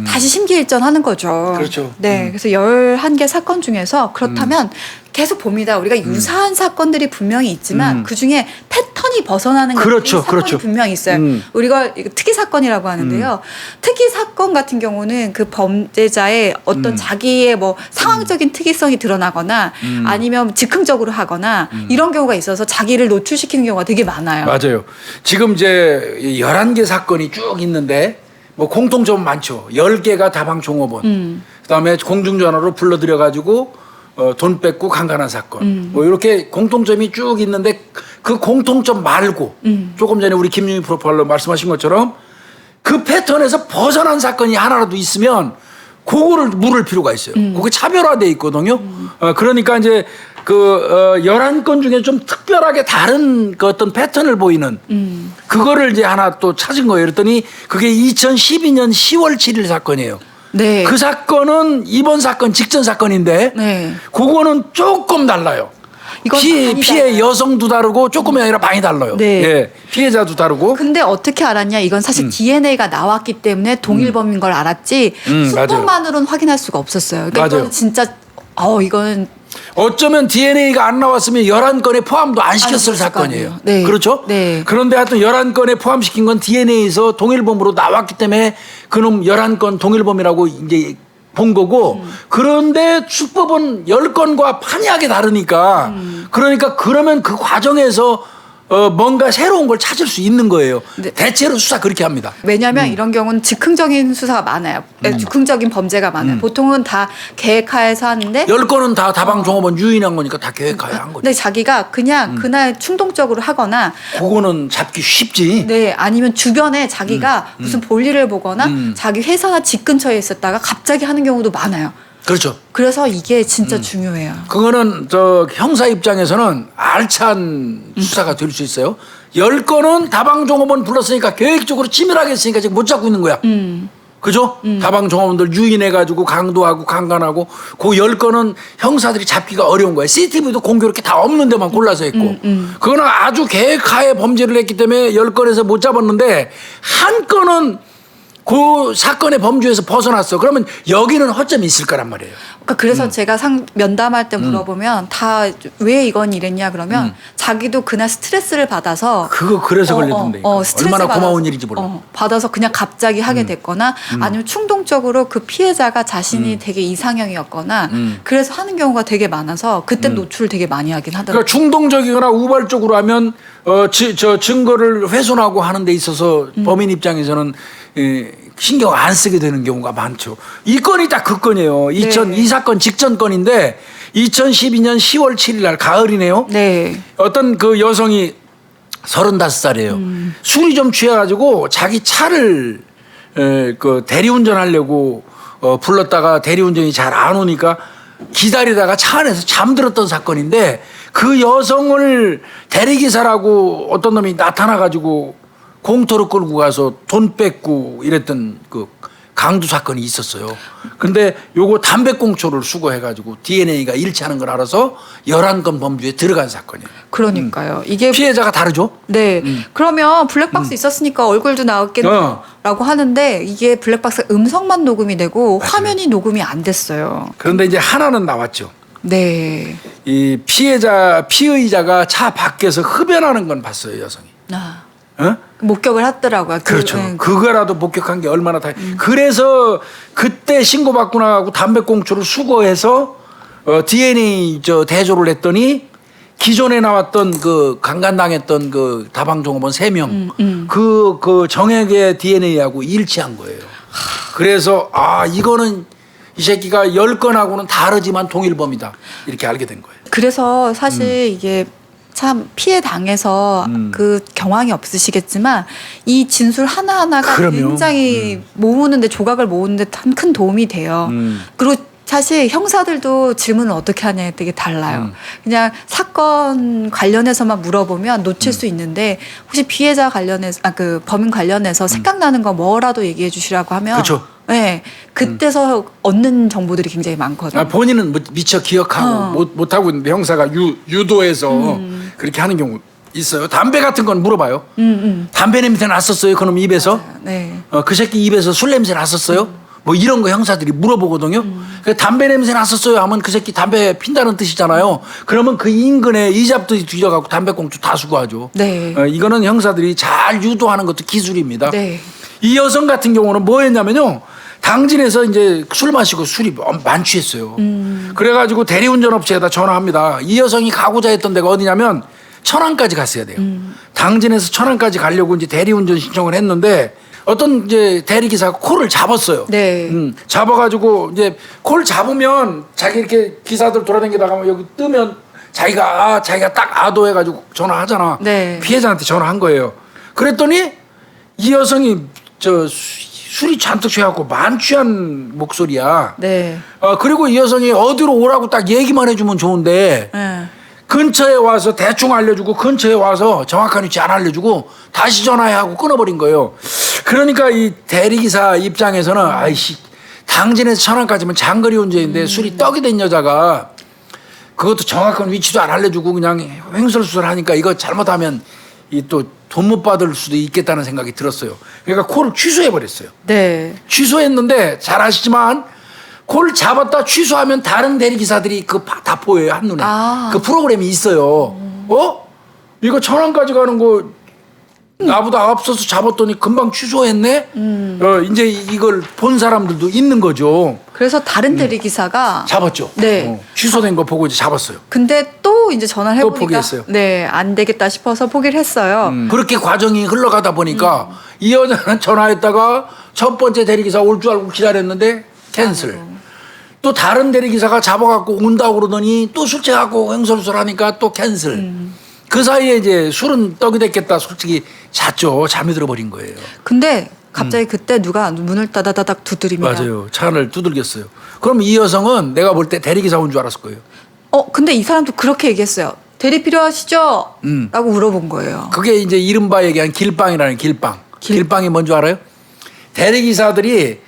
다시 심기일전하는 거죠. 그렇죠. 네. 그래서 11개 사건 중에서 그렇다면 계속 봅니다. 우리가 유사한 사건들이 분명히 있지만 그중에 패턴이 벗어나는 그렇죠. 사건이 그렇죠. 분명히 있어요. 우리가 이거 특이 사건이라고 하는데요. 특이 사건 같은 경우는 그 범죄자의 어떤 자기의 뭐 상황적인 특이성이 드러나거나 아니면 즉흥적으로 하거나 이런 경우가 있어서 자기를 노출시키는 경우가 되게 많아요. 맞아요. 지금 이제 11개 사건이 쭉 있는데 뭐 공통점은 많죠. 10개가 다방 종업원. 그다음에 공중전화로 불러들여가지고 돈 뺏고 강간한 사건. 뭐 이렇게 공통점이 쭉 있는데 그 공통점 말고 조금 전에 우리 김유미 프로파일러 말씀하신 것처럼 그 패턴에서 벗어난 사건이 하나라도 있으면 그거를 물을 필요가 있어요. 그게 차별화돼 있거든요. 그러니까 이제 11건 중에 좀 특별하게 다른 그 어떤 패턴을 보이는 그거를 이제 하나 또 찾은 거예요. 그랬더니 그게 2012년 10월 7일 사건이에요. 네. 그 사건은 이번 사건 직전 사건인데 네. 그거는 조금 달라요. 이건 피해 여성도 다르고 조금이 아니라 많이 달라요. 네. 예, 피해자도 다르고. 근데 어떻게 알았냐? 이건 사실 DNA가 나왔기 때문에 동일범인 걸 알았지 수법만으로는 확인할 수가 없었어요. 그러니까 맞아요. 이건 진짜 이거는 어쩌면 DNA가 안 나왔으면 11건에 포함도 안 시켰을 안 사건이에요. 네. 그렇죠? 네. 그런데 하여튼 11건에 포함시킨 건 DNA에서 동일범으로 나왔기 때문에 그놈 11건 동일범이라고 이제 본 거고 그런데 수법은 10건과 판이하게 다르니까 그러니까 그러면 그 과정에서 뭔가 새로운 걸 찾을 수 있는 거예요. 네. 대체로 수사 그렇게 합니다. 왜냐하면 이런 경우는 즉흥적인 수사가 많아요. 즉흥적인 범죄가 많아요. 보통은 다 계획하에서 하는데 10건은 다 다방 종업원 유인한 거니까 다 계획하에 한 거죠. 근데 자기가 그냥 그날 충동적으로 하거나 그거는 잡기 쉽지. 네, 아니면 주변에 자기가 무슨 볼일을 보거나 자기 회사나 집 근처에 있었다가 갑자기 하는 경우도 많아요. 그렇죠. 그래서 이게 진짜 중요해요. 그거는 형사 입장에서는 알찬 수사가 될 수 있어요. 10건은 다방종업원 불렀으니까 계획적으로 치밀하게 했으니까 지금 못 잡고 있는 거야. 그죠? 다방종업원들 유인해가지고 강도하고 강간하고 그 10건은 형사들이 잡기가 어려운 거예요. CCTV도 공교롭게 다 없는 데만 골라서 했고. 그거는 아주 계획하에 범죄를 했기 때문에 10건에서 못 잡았는데 한 건은 그 사건의 범주에서 벗어났어. 그러면 여기는 허점이 있을 거란 말이에요. 그러니까 그래서 제가 면담할 때 물어보면 다 왜 이건 이랬냐 그러면 자기도 그날 스트레스를 받아서 그래서 걸리던데. 스트레스 얼마나 받아서, 고마운 일인지 몰라. 받아서 그냥 갑자기 하게 됐거나 아니면 충동적으로 그 피해자가 자신이 되게 이상형이었거나 그래서 하는 경우가 되게 많아서 그때 노출 되게 많이 하긴 하더라고요. 그러니까 충동적이거나 우발적으로 하면 증거를 훼손하고 하는 데 있어서 범인 입장에서는 신경 안 쓰게 되는 경우가 많죠. 이 건이 딱 그 건이에요. 이 사건 직전 건인데 2012년 10월 7일 날 가을이네요. 네. 어떤 그 여성이 35살이에요. 술이 좀 취해가지고 자기 차를 그 대리운전하려고 불렀다가 대리운전이 잘 안 오니까 기다리다가 차 안에서 잠들었던 사건인데 그 여성을 대리기사라고 어떤 놈이 나타나가지고 공터로 끌고 가서 돈 뺏고 이랬던 그 강도 사건이 있었어요. 근데 요거 담배꽁초를 수거해가지고 DNA가 일치하는 걸 알아서 11건 범주에 들어간 사건이에요. 그러니까요. 이게 피해자가 다르죠? 네. 그러면 블랙박스 있었으니까 얼굴도 나왔겠라고 하는데 이게 블랙박스 음성만 녹음이 되고 화면이 녹음이 안 됐어요. 그런데 이제 하나는 나왔죠. 네. 이 피의자가 차 밖에서 흡연하는 건 봤어요, 여성이. 어? 목격을 하더라고요. 그렇죠. 그거라도 목격한 게 얼마나 그래서 그때 신고받고 나가고 담배꽁초를 수거해서 DNA 대조를 했더니 기존에 나왔던 그 강간당했던 그 다방종업원 3명 그 정액의 DNA하고 일치한 거예요. 그래서 이거는 이 새끼가 10건하고는 다르지만 동일범이다. 이렇게 알게 된 거예요. 그래서 사실 이게 참 피해 당해서 그 경황이 없으시겠지만 이 진술 하나하나가 그럼요. 굉장히 모으는데 조각을 모으는데 참 큰 도움이 돼요. 그리고 사실 형사들도 질문을 어떻게 하냐에 되게 달라요. 그냥 사건 관련해서만 물어보면 놓칠 수 있는데 혹시 피해자 관련해서 그 범인 관련해서 생각나는 거 뭐라도 얘기해 주시라고 하면 그렇죠. 네, 그때서 얻는 정보들이 굉장히 많거든요. 본인은 미처 기억하고 못하고 있는데 형사가 유도해서 그렇게 하는 경우 있어요. 담배 같은 건 물어봐요. 담배 냄새 났었어요? 그놈 입에서? 네. 그 새끼 입에서 술 냄새 났었어요? 뭐 이런 거 형사들이 물어보거든요. 담배 냄새 났었어요 하면 그 새끼 담배 핀다는 뜻이잖아요. 그러면 그 인근에 이잡들이 뒤져갖고 담배꽁초 다 수거하죠. 네. 이거는 형사들이 잘 유도하는 것도 기술입니다. 네. 이 여성 같은 경우는 뭐 했냐면요. 당진에서 이제 술 마시고 술이 만취했어요. 그래가지고 대리운전업체에다 전화합니다. 이 여성이 가고자 했던 데가 어디냐면 천안까지 갔어야 돼요. 당진에서 천안까지 가려고 이제 대리운전 신청을 했는데 어떤 이제 대리기사가 콜을 잡았어요. 네. 잡아가지고 이제 콜 잡으면 자기 이렇게 기사들 돌아다니다가 여기 뜨면 자기가 딱 아도해가지고 전화하잖아. 네. 피해자한테 전화한 거예요. 그랬더니 이 여성이 술이 잔뜩 취해갖고 만취한 목소리야. 네. 그리고 이 여성이 어디로 오라고 딱 얘기만 해주면 좋은데 네. 근처에 와서 대충 알려주고 근처에 와서 정확한 위치 안 알려주고 다시 전화해 하고 끊어버린 거예요. 그러니까 이 대리기사 입장에서는 아이씨 당진에서 천안까지면 장거리 운전인데 술이 떡이 된 여자가 그것도 정확한 위치도 안 알려주고 그냥 횡설수설하니까 이거 잘못하면 이 또 돈 못 받을 수도 있겠다는 생각이 들었어요. 그러니까 콜을 취소해버렸어요. 네. 취소했는데 잘 아시지만 콜 잡았다 취소하면 다른 대리기사들이 다 보여요, 한눈에. 그 프로그램이 있어요. 이거 천안까지 가는 거 나보다 앞서서 잡았더니 금방 취소했네? 이제 이걸 본 사람들도 있는 거죠. 그래서 다른 대리기사가 잡았죠. 네. 취소된 거 보고 이제 잡았어요. 근데 또 이제 전화를 또 해보니까 포기했어요. 네, 안 되겠다 싶어서 포기를 했어요. 그렇게 과정이 흘러가다 보니까 이 여자는 전화했다가 첫 번째 대리기사 올 줄 알고 기다렸는데 캔슬. 또 다른 대리기사가 잡아갖고 온다고 그러더니 또 술 취하고 횡설수설하니까 또 캔슬. 그 사이에 이제 술은 떡이 됐겠다 솔직히 잤죠. 잠이 들어버린 거예요. 근데 갑자기 그때 누가 문을 따다다닥 두드립니다. 맞아요. 차 안을 두들겼어요. 그럼 이 여성은 내가 볼 때 대리기사 온 줄 알았을 거예요. 근데 이 사람도 그렇게 얘기했어요. 대리 필요하시죠? 라고 물어본 거예요. 그게 이제 이른바 얘기한 길빵이라는 길빵. 길빵이 뭔 줄 알아요? 대리기사들이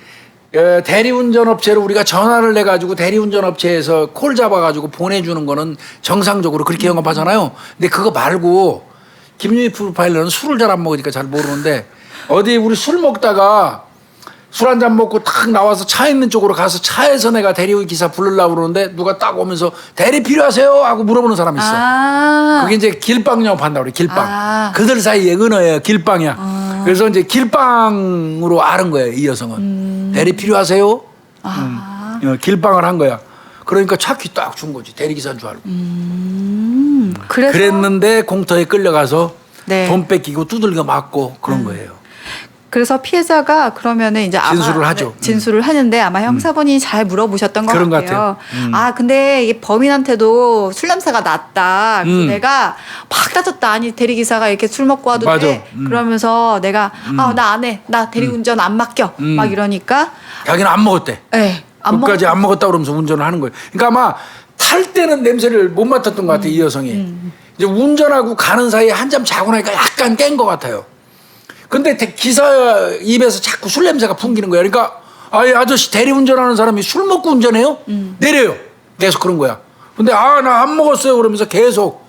대리운전업체로 우리가 전화를 내가지고 대리운전업체에서 콜 잡아가지고 보내주는 거는 정상적으로 그렇게 영업하잖아요. 근데 그거 말고 김유희 프로파일러는 술을 잘 안 먹으니까 잘 모르는데 어디 우리 술 먹다가 술 한 잔 먹고 탁 나와서 차 있는 쪽으로 가서 차에서 내가 대리기사 부르려고 그러는데 누가 딱 오면서 대리 필요하세요? 하고 물어보는 사람이 있어. 그게 이제 길빵 영업한다고 그래. 길빵. 그들 사이에 은어예요. 길빵이야. 그래서 이제 길빵으로 아는 거예요. 이 여성은. 대리 필요하세요? 길빵을 한 거야. 그러니까 차키 딱 준 거지. 대리기사인 줄 알고. 그랬는데 공터에 끌려가서 네. 돈 뺏기고 두들겨 맞고 그런 거예요. 그래서 피해자가 그러면은 이제 아마 진술을 하죠. 진술을 하는데 아마 형사분이 잘 물어보셨던 것 그런 것 같아요. 같아요. 근데 이게 범인한테도 술 냄새가 났다. 그래서 내가 막 따졌다. 아니 대리기사가 이렇게 술 먹고 와도 맞아. 돼. 그러면서 내가 나 안 해. 나 대리운전 안 맡겨. 막 이러니까 자기는 안 먹었대. 네, 끝까지 안 먹었다 그러면서 운전을 하는 거예요. 그러니까 아마 탈 때는 냄새를 못 맡았던 것 같아요. 이 여성이. 이제 운전하고 가는 사이에 한잠 자고 나니까 약간 깬 것 같아요. 근데 기사 입에서 자꾸 술 냄새가 풍기는 거야. 그러니까 아저씨 대리운전하는 사람이 술 먹고 운전해요? 내려요. 계속 그런 거야. 근데 나 안 먹었어요. 그러면서 계속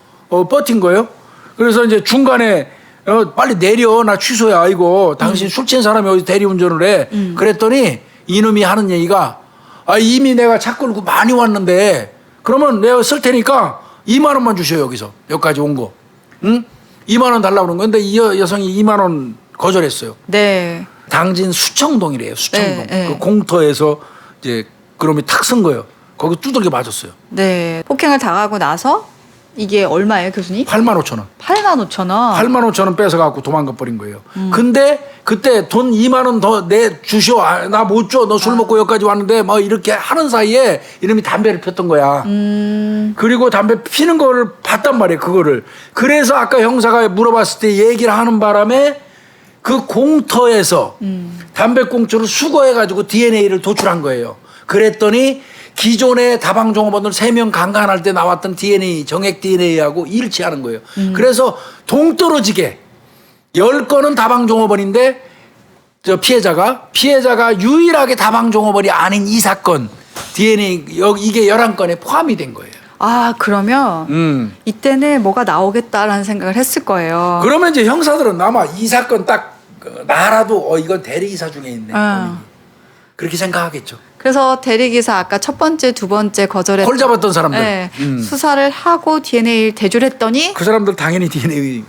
버틴 거예요. 그래서 이제 중간에 빨리 내려. 나 취소야. 이거 당신 술 취한 사람이 어디 대리운전을 해. 그랬더니 이놈이 하는 얘기가 이미 내가 차 끌고 많이 왔는데 그러면 내가 쓸 테니까 2만 원만 주셔요. 여기까지 온 거. 응? 2만 원 달라고 그런 건데 이 여성이 2만 원 거절했어요. 네. 당진 수청동이래요. 수청동. 네. 그 공터에서 이제 그놈이 탁 쓴 거예요. 거기 두들겨 맞았어요. 네. 폭행을 당하고 나서 이게 얼마예요, 교수님? 8만 5천 원. 8만 5천 원. 8만 5천 원 뺏어갖고 도망가 버린 거예요. 근데 그때 돈 2만 원 더 내주시오. 나 못 줘. 너 술 먹고 여기까지 왔는데 뭐 이렇게 하는 사이에 이놈이 담배를 폈던 거야. 그리고 담배 피는 거를 봤단 말이에요. 그거를. 그래서 아까 형사가 물어봤을 때 얘기를 하는 바람에 그 공터에서 담배꽁초를 수거해가지고 DNA를 도출한 거예요. 그랬더니 기존의 다방종업원들 3명 강간할 때 나왔던 DNA, 정액 DNA하고 일치하는 거예요. 그래서 동떨어지게 10건은 다방종업원인데 피해자가 유일하게 다방종업원이 아닌 이 사건 DNA 이게 11건에 포함이 된 거예요. 그러면 이때는 뭐가 나오겠다라는 생각을 했을 거예요. 그러면 이제 형사들은 아마 이 사건 딱 나라도 이건 대리기사 중에 있네. 그렇게 생각하겠죠. 그래서 대리기사 아까 첫 번째, 두 번째 거절했던 콜 잡았던 사람들. 네, 수사를 하고 DNA 대조했더니 그 사람들 당연히 DNA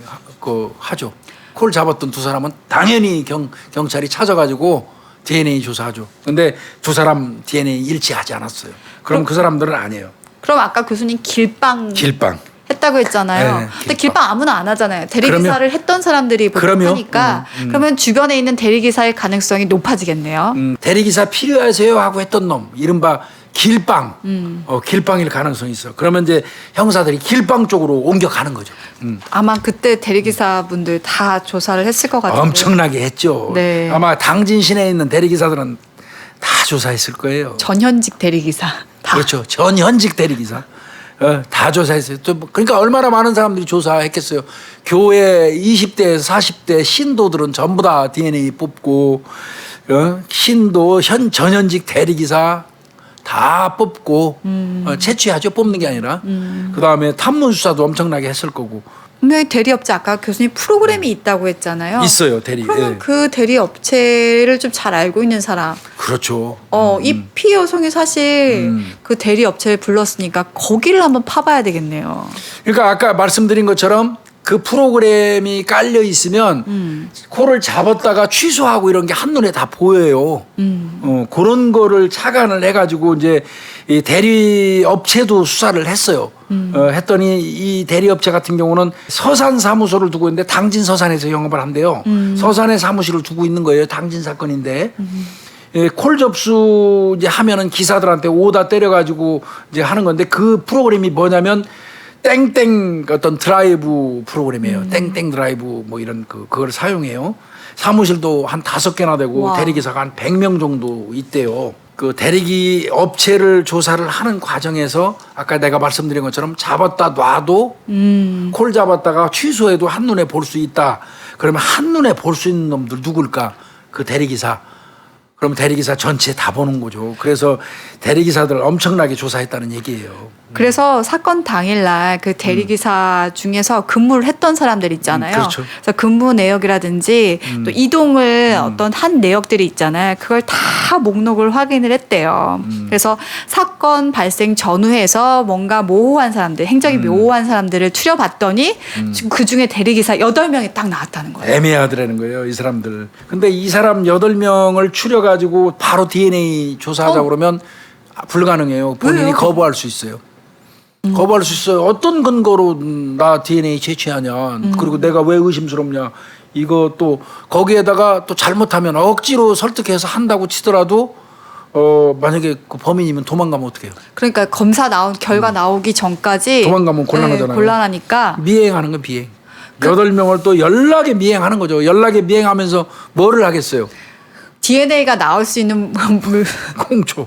하죠. 콜 잡았던 두 사람은 당연히 경찰이 찾아가지고 DNA 조사하죠. 근데 두 사람 DNA 일치하지 않았어요. 그럼 그 사람들은 아니에요. 그럼 아까 교수님 길빵 했다고 했잖아요. 네, 근데 길빵 아무나 안 하잖아요. 대리기사를 했던 사람들이 보통 하니까 그러면 주변에 있는 대리기사의 가능성이 높아지겠네요. 대리기사 필요하세요 하고 했던 놈 이른바 길빵 길빵일 가능성이 있어. 그러면 이제 형사들이 길빵 쪽으로 옮겨가는 거죠. 아마 그때 대리기사분들 다 조사를 했을 것 같아요. 엄청나게 했죠. 네. 아마 당진 시내에 있는 대리기사들은 다 조사했을 거예요. 전현직 대리기사 다. 그렇죠. 전현직 대리기사 다 조사했어요. 그러니까 얼마나 많은 사람들이 조사했겠어요. 교회 20대에서 40대 신도들은 전부 다 DNA 뽑고 신도 전현직 대리기사 다 뽑고 채취하죠. 뽑는 게 아니라. 그다음에 탐문수사도 엄청나게 했을 거고. 분명히 대리업체 아까 교수님 프로그램이 있다고 했잖아요. 있어요. 대리. 그러면 그 대리업체를 좀 잘 알고 있는 사람. 그렇죠. 이 피해 여성이 사실 그 대리업체를 불렀으니까 거기를 한번 파봐야 되겠네요. 그러니까 아까 말씀드린 것처럼 그 프로그램이 깔려 있으면 콜을 잡았다가 취소하고 이런 게 한눈에 다 보여요. 그런 거를 착안을 해가지고 이제 이 대리업체도 수사를 했어요. 했더니 이 대리업체 같은 경우는 서산 사무소를 두고 있는데 당진 서산에서 영업을 한대요. 서산에 사무실을 두고 있는 거예요. 당진 사건인데. 콜 접수 이제 하면은 기사들한테 오다 때려가지고 이제 하는 건데 그 프로그램이 뭐냐면 땡땡 어떤 드라이브 프로그램이에요. 땡땡 드라이브 뭐 이런 그걸 사용해요. 사무실도 한 5개나 되고 와. 대리기사가 한 100명 정도 있대요. 그 대리기 업체를 조사를 하는 과정에서 아까 내가 말씀드린 것처럼 잡았다 놔도 콜 잡았다가 취소해도 한눈에 볼 수 있다. 그러면 한눈에 볼 수 있는 놈들 누굴까? 그 대리기사. 그럼 대리기사 전체 다 보는 거죠. 그래서 대리기사들 엄청나게 조사했다는 얘기예요. 그래서 사건 당일날 그 대리기사 중에서 근무를 했던 사람들 있잖아요. 그렇죠. 그래서 근무 내역이라든지 또 이동을 어떤 한 내역들이 있잖아요. 그걸 다 목록을 확인을 했대요. 그래서 사건 발생 전후에서 뭔가 모호한 사람들, 행적이 모호한 사람들을 추려봤더니 지금 그 중에 대리기사 8명이 딱 나왔다는 거예요. 애매하더라는 거예요, 이 사람들. 근데 이 사람 8명을 추려가지고 바로 DNA 조사하자고 그러면 불가능해요. 본인이 왜요? 거부할 수 있어요. 거부할 수 있어요. 어떤 근거로 나 DNA 채취하냐. 그리고 내가 왜 의심스럽냐. 이거 또 거기에다가 또 잘못하면 억지로 설득해서 한다고 치더라도 만약에 그 범인이면 도망가면 어떡해요? 그러니까 검사 나온 결과 나오기 전까지 도망가면 곤란하잖아요. 곤란하니까 미행하는 건 비행. 8명을 또 연락에 미행하는 거죠. 연락에 미행하면서 뭐를 하겠어요? DNA가 나올 수 있는 꽁초.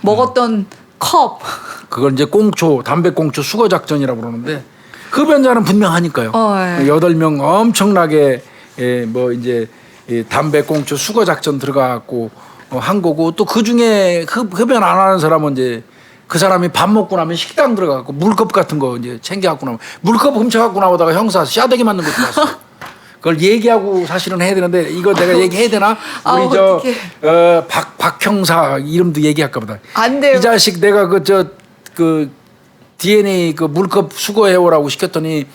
먹었던 컵. 그걸 이제 꽁초, 담배꽁초 수거 작전이라고 그러는데 흡연자는 분명하니까요. 예. 8명 엄청나게 뭐 이제 담배꽁초 수거 작전 들어가갖고 한 거고 또 그 중에 흡연 안 하는 사람은 이제 그 사람이 밥 먹고 나면 식당 들어가갖고 물컵 같은 거 이제 챙겨갖고 나면 물컵 훔쳐갖고 나오다가 형사 싸대기 맞는 것도 봤어. 그걸 얘기하고 사실은 해야 되는데 이거 내가 얘기해야 되나? 우리 저 박 형사 이름도 얘기할까 보다. 안 돼요. 이 자식 내가 그 DNA 그 물컵 수거해오라고 시켰더니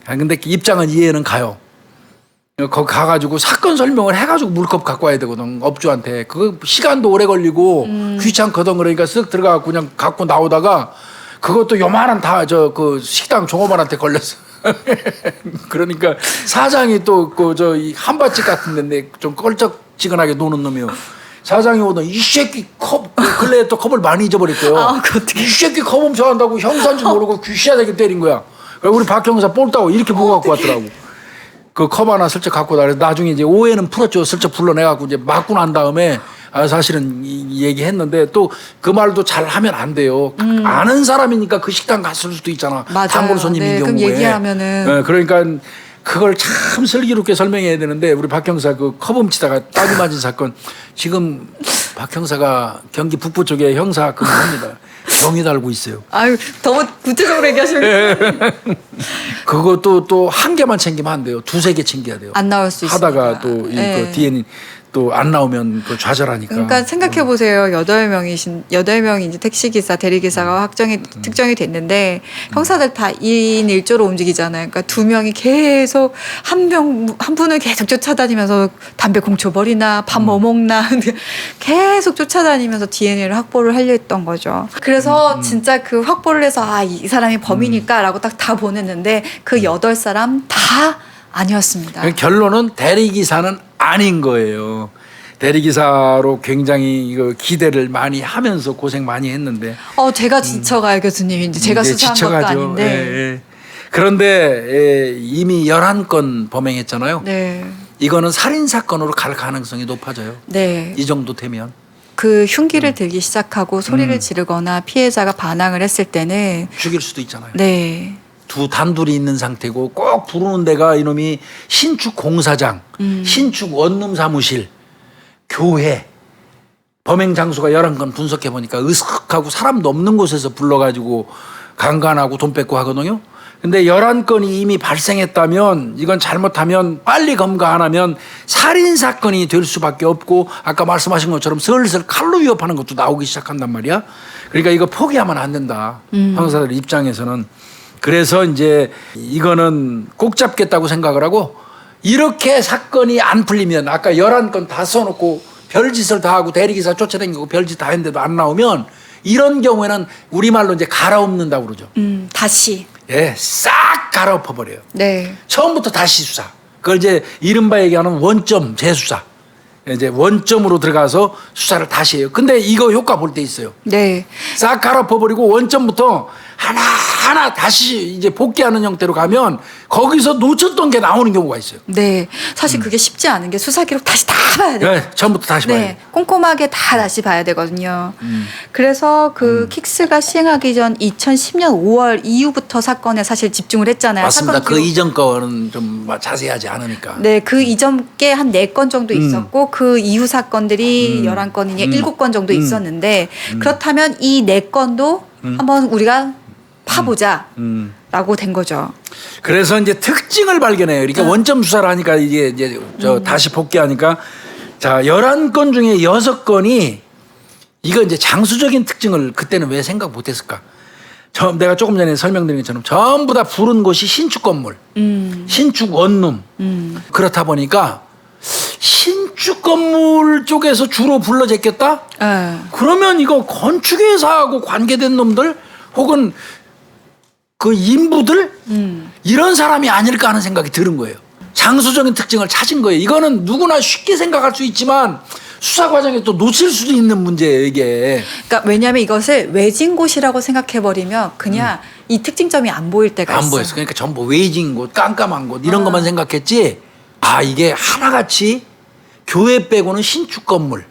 근데 입장은 이해는 가요. 거기 가가지고 사건 설명을 해가지고 물컵 갖고 와야 되거든 업주한테. 그거 시간도 오래 걸리고 귀찮거든. 그러니까 쓱 들어가고 그냥 갖고 나오다가 그것도 요만한 그 식당 종업원한테 걸렸어. 그러니까 사장이 또 그 저 이 한밭집 같은 데인데 좀 껄쩍지근하게 노는 놈이요. 사장이 오던 이 새끼 컵 근래에 또 컵을 많이 잊어버렸대요. 이 새끼 컵 훔쳐간다고 형사인 줄 모르고 귀시하게 때린 거야. 우리 박 형사 볼따고 이렇게 보고 갖고 왔더라고. 그 컵 하나 슬쩍 갖고 나서 나중에 이제 오해는 풀었죠. 슬쩍 불러내갖고 이제 맞고 난 다음에 사실은 이 얘기했는데 또 그 말도 잘 하면 안 돼요. 아는 사람이니까 그 식당 갔을 수도 있잖아. 맞아요. 단골 손님인 네, 경우에. 그럼 얘기하면은 그러니까 그걸 참 슬기롭게 설명해야 되는데 우리 박 형사 그 컵 훔치다가 따기 맞은 사건 지금 박 형사가 경기 북부 쪽에 형사 근무합니다. 병이 달고 있어요. 아유 너무 구체적으로 얘기하시면 그것도 또 한 개만 챙기면 안 돼요. 2-3개 챙겨야 돼요. 안 나올 수 하다가 있으니까. 또 이 네. 그 DNA 또 안 나오면 그 좌절하니까. 그러니까 생각해 보세요. 8명이 이제 택시기사, 대리기사가 특정이 됐는데 형사들 다 2인 1조로 움직이잖아요. 그러니까 2명이 계속 한 분을 계속 쫓아다니면서 담배 공초 버리나 밥 뭐 먹나 계속 쫓아다니면서 DNA를 확보를 하려 했던 거죠. 그래서 진짜 그 확보를 해서 이 사람이 범인일까라고 딱 다 보냈는데 그 8사람 다 아니었습니다. 결론은 대리기사는 아닌 거예요. 대리기사로 굉장히 이거 기대를 많이 하면서 고생 많이 했는데. 제가 지쳐가요, 교수님. 이제 제가 이제 수사한 지쳐가죠. 것도 아닌데. 예. 그런데 이미 11건 범행했잖아요. 네. 이거는 살인 사건으로 갈 가능성이 높아져요. 네. 이 정도 되면. 그 흉기를 들기 시작하고 소리를 지르거나 피해자가 반항을 했을 때는 죽일 수도 있잖아요. 네. 단둘이 있는 상태고 꼭 부르는 데가 이놈이 신축 공사장, 신축 원룸 사무실, 교회, 범행 장소가 11건 분석해 보니까 으슥하고 사람도 없는 곳에서 불러가지고 강간하고 돈 뺏고 하거든요. 근데 11건이 이미 발생했다면 이건 잘못하면 빨리 검거 안 하면 살인사건이 될 수밖에 없고 아까 말씀하신 것처럼 슬슬 칼로 위협하는 것도 나오기 시작한단 말이야. 그러니까 이거 포기하면 안 된다. 형사들 입장에서는. 그래서 이제 이거는 꼭 잡겠다고 생각을 하고 이렇게 사건이 안 풀리면 아까 11건 다 써놓고 별짓을 다 하고 대리기사 쫓아다니고 별짓 다 했는데도 안 나오면 이런 경우에는 우리말로 이제 갈아엎는다고 그러죠. 다시. 예, 싹 갈아엎어버려요. 네. 처음부터 다시 수사. 그걸 이제 이른바 얘기하는 원점 재수사. 이제 원점으로 들어가서 수사를 다시 해요. 근데 이거 효과 볼 때 있어요. 네. 싹 갈아엎어버리고 원점부터 하나하나 다시 이제 복귀하는 형태로 가면 거기서 놓쳤던 게 나오는 경우가 있어요. 네. 사실 그게 쉽지 않은 게 수사 기록 다시 다 봐야 돼요. 네, 처음부터 다시 봐야 네. 돼요. 꼼꼼하게 다 다시 봐야 되거든요. 그래서 그 킥스가 시행하기 전 2010년 5월 이후부터 사건에 사실 집중을 했잖아요. 맞습니다. 사건 그 기록. 이전 거는 좀 자세하지 않으니까. 네, 그 이전 게 한 4건 정도 있었고 그 이후 사건들이 11건이냐 7건 정도 있었는데 그렇다면 이 4건도 한번 우리가 파보자 라고 된 거죠. 그래서 이제 특징을 발견해요. 그러니까 원점 수사를 하니까 이게 이제 다시 복귀하니까 자, 11건 중에 6건이 이거 이제 장수적인 특징을 그때는 왜 생각 못 했을까? 내가 조금 전에 설명드린 것처럼 전부 다 부른 곳이 신축 건물, 신축 원룸. 그렇다 보니까 신축 건물 쪽에서 주로 불러제꼈다? 네. 그러면 이거 건축회사하고 관계된 놈들 혹은 그 인부들 이런 사람이 아닐까 하는 생각이 드는 거예요. 장수적인 특징을 찾은 거예요. 이거는 누구나 쉽게 생각할 수 있지만 수사 과정에 또 놓칠 수도 있는 문제예요, 이게. 그러니까 왜냐하면 이것을 외진 곳이라고 생각해버리면 그냥 이 특징점이 안 보일 때가 있어요. 안 보였어. 그러니까 전부 외진 곳, 깜깜한 곳 이런 것만 생각했지. 아, 이게 하나같이 교회 빼고는 신축 건물,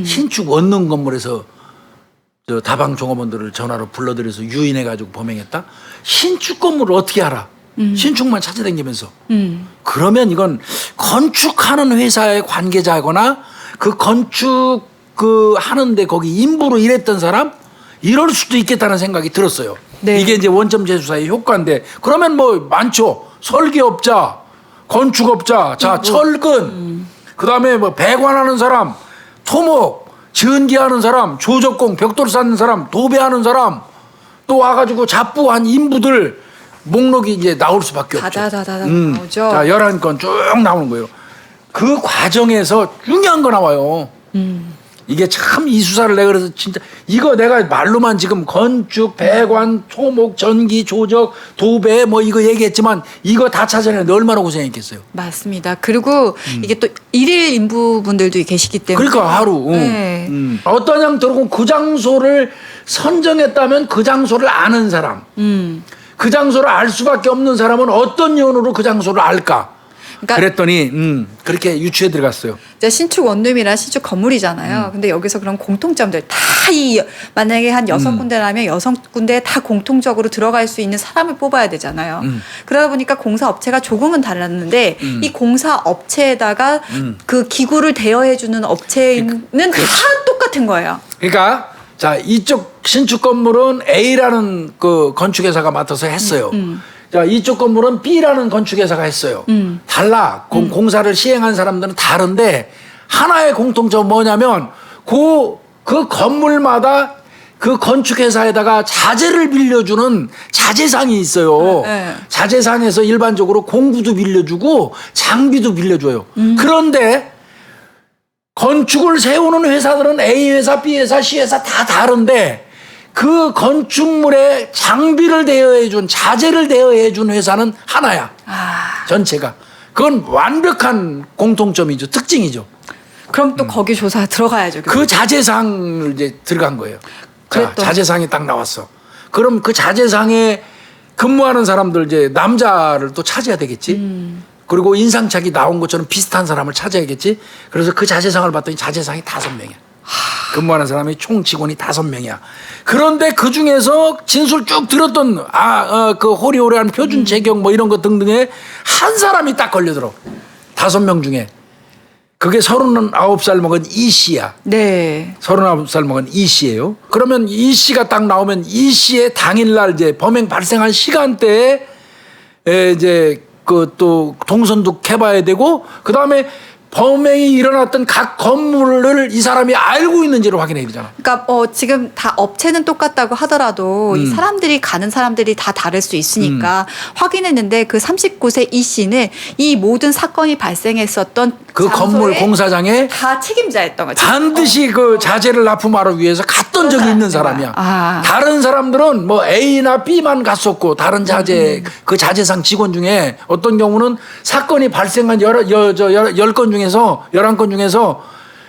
신축 원룸 건물에서 저 다방 종업원들을 전화로 불러들여서 유인해가지고 범행했다? 신축 건물을 어떻게 알아? 신축만 찾아다니면서. 그러면 이건 건축하는 회사의 관계자거나 그 건축 그 하는데 거기 인부로 일했던 사람? 이럴 수도 있겠다는 생각이 들었어요. 네. 이게 이제 원점 재수사의 효과인데 그러면 뭐 많죠. 설계업자, 건축업자, 자 철근, 그다음에 뭐 배관하는 사람, 토목, 전기하는 사람, 조적공, 벽돌 쌓는 사람, 도배하는 사람, 또 와가지고 잡부한 인부들 목록이 이제 나올 수밖에 없죠. 다다다다 나오죠. 자, 11건 쭉 나오는 거예요. 그 과정에서 중요한 거 나와요. 이게 참 이 수사를 내가 그래서 진짜 이거 내가 말로만 지금 건축, 배관, 토목, 전기, 조적, 도배 뭐 이거 얘기했지만 이거 다 찾아내는데 얼마나 고생했겠어요. 맞습니다. 그리고 이게 또 일일 인부분들도 계시기 때문에 그러니까 하루. 네. 어떤 형태로 그 장소를 선정했다면 그 장소를 아는 사람. 그 장소를 알 수밖에 없는 사람은 어떤 이유로 그 장소를 알까? 그러니까 그랬더니 그렇게 유추해 들어갔어요. 이제 신축 원룸이랑 신축 건물이잖아요. 근데 여기서 그런 공통점들 다 만약에 한 6군데라면 6군데에 다 공통적으로 들어갈 수 있는 사람을 뽑아야 되잖아요. 그러다 보니까 공사 업체가 조금은 달랐는데 이 공사 업체에다가 그 기구를 대여해 주는 업체는 다 똑같은 거예요. 그러니까 자, 이쪽 신축 건물은 A라는 그 건축회사가 맡아서 했어요. 자, 이쪽 건물은 B라는 건축회사가 했어요. 달라. 공사를 시행한 사람들은 다른데 하나의 공통점은 뭐냐면 그 건물마다 그 건축회사에다가 자재를 빌려주는 자재상이 있어요. 네. 자재상에서 일반적으로 공구도 빌려주고 장비도 빌려줘요. 그런데 건축을 세우는 회사들은 A 회사, B 회사, C 회사 다 다른데 그 건축물에 장비를 대여해 준 자재를 대여해 준 회사는 하나야. 전체가. 그건 완벽한 공통점이죠. 특징이죠. 그럼 또 거기 조사 들어가야죠. 그 자재상을 이제 들어간 거예요. 자, 그랬더니. 자재상이 딱 나왔어. 그럼 그 자재상에 근무하는 사람들 이제 남자를 또 찾아야 되겠지. 그리고 인상착이 나온 것처럼 비슷한 사람을 찾아야겠지. 그래서 그 자재상을 봤더니 자재상이 5명이야. 근무하는 사람이 총 직원이 5명이야. 그런데 그 중에서 진술 쭉 들었던 그 호리호리한 표준 재경 뭐 이런 거 등등에 한 사람이 딱 걸려들어. 5명 중에. 그게 39살 먹은 이 씨야. 네. 39살 먹은 이 씨예요. 그러면 이 씨가 딱 나오면 이 씨의 당일날 이제 범행 발생한 시간대에 이제 그 또 동선도 해봐야 되고 그 다음에 범행이 일어났던 각 건물을 이 사람이 알고 있는지를 확인해야 되잖아. 그러니까 지금 다 업체는 똑같다고 하더라도 이 사람들이 가는 사람들이 다 다를 수 있으니까 확인했는데 그 39세 이 씨는 이 모든 사건이 발생했었던 그 건물 공사장에 다 책임자였던 거죠. 반드시 그 자재를 납품하러 위해서 갔던 적이 있는 사람이야. 다른 사람들은 뭐 A나 B만 갔었고 다른 자재 그 자재상 직원 중에 어떤 경우는 사건이 발생한 10건 중에서 11건 중에서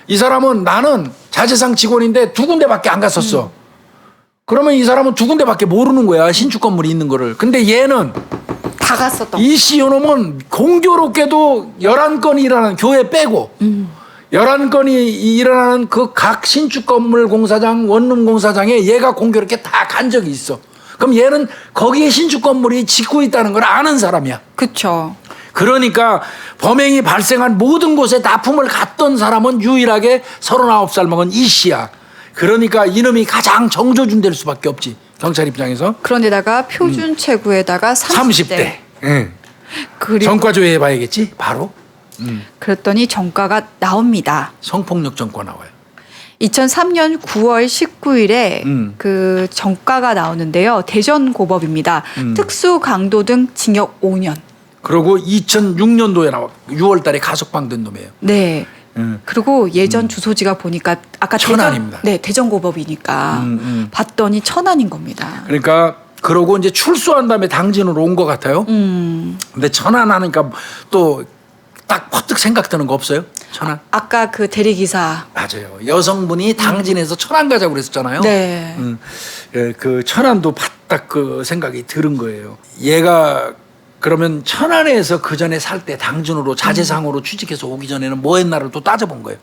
이 사람은 나는 자재상 직원인데 2군데밖에 안 갔었어. 그러면 이 사람은 두 군데밖에 모르는 거야. 신축 건물이 있는 거를. 근데 얘는 다 갔었던 이 씨 요놈은 공교롭게도 11건이 일어나는 교회 빼고 11건이 일어나는 그 각 신축 건물 공사장, 원룸 공사장에 얘가 공교롭게 다 간 적이 있어. 그럼 얘는 거기에 신축 건물이 짓고 있다는 걸 아는 사람이야. 그쵸. 그러니까 범행이 발생한 모든 곳에 납품을 갔던 사람은 유일하게 39살 먹은 이 씨야. 그러니까 이놈이 가장 정조준 될 수밖에 없지. 경찰 입장에서. 그런데다가 표준 최고에다가 30대. 응. 그리고 전과 조회해봐야겠지. 바로. 그랬더니 전과가 나옵니다. 성폭력 전과 나와요. 2003년 9월 19일에 그 전과가 나오는데요. 대전고법입니다. 특수 강도 등 징역 5년. 그리고 2006년도에 나와 6월달에 가석방된 놈이에요. 네. 그리고 예전 주소지가 보니까 아까 천안입니다. 대전고법이니까 봤더니 천안인 겁니다. 그러니까 그러고 이제 출소한 다음에 당진으로 온 것 같아요. 근데 천안 하니까 또 딱 퍼뜩 생각드는 거 없어요? 천안? 아까 그 대리기사. 맞아요. 여성분이 당진에서 천안 가자고 그랬었잖아요. 네. 예, 그 천안도 바딱 그 생각이 들은 거예요. 얘가 그러면 천안에서 그 전에 살 때 당진으로 자재상으로 취직해서 오기 전에는 뭐 했나를 또 따져본 거예요.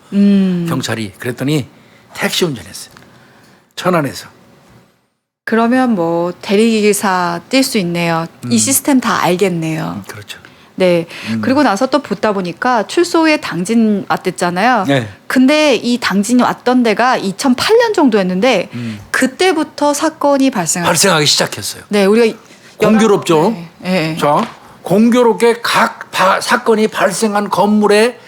경찰이. 그랬더니 택시 운전했어요. 천안에서. 그러면 뭐 대리기사 뛸 수 있네요. 이 시스템 다 알겠네요. 그렇죠. 네. 그리고 나서 또 보다 보니까 출소 후에 당진 왔댔잖아요. 네. 근데 이 당진이 왔던 데가 2008년 정도였는데 그때부터 사건이 발생하기 시작했어요. 네, 우리가 공교롭죠. 네. 자, 공교롭게 각 사건이 발생한 건물에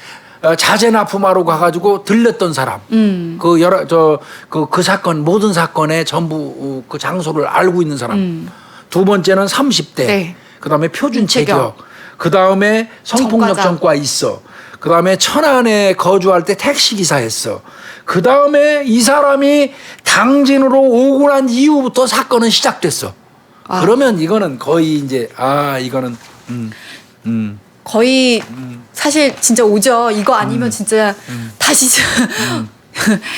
자재 납품하러 가가지고 들렸던 사람, 그 사건 모든 사건의 전부 그 장소를 알고 있는 사람. 두 번째는 30대. 네. 그다음에 표준 체격. 그다음에 성폭력 전과자. 전과 있어. 그다음에 천안에 거주할 때 택시 기사했어. 그다음에 이 사람이 당진으로 오고 난 이후부터 사건은 시작됐어. 그러면 이거는 거의 이제 이거는 거의 사실 진짜 오죠. 이거 아니면 진짜 다시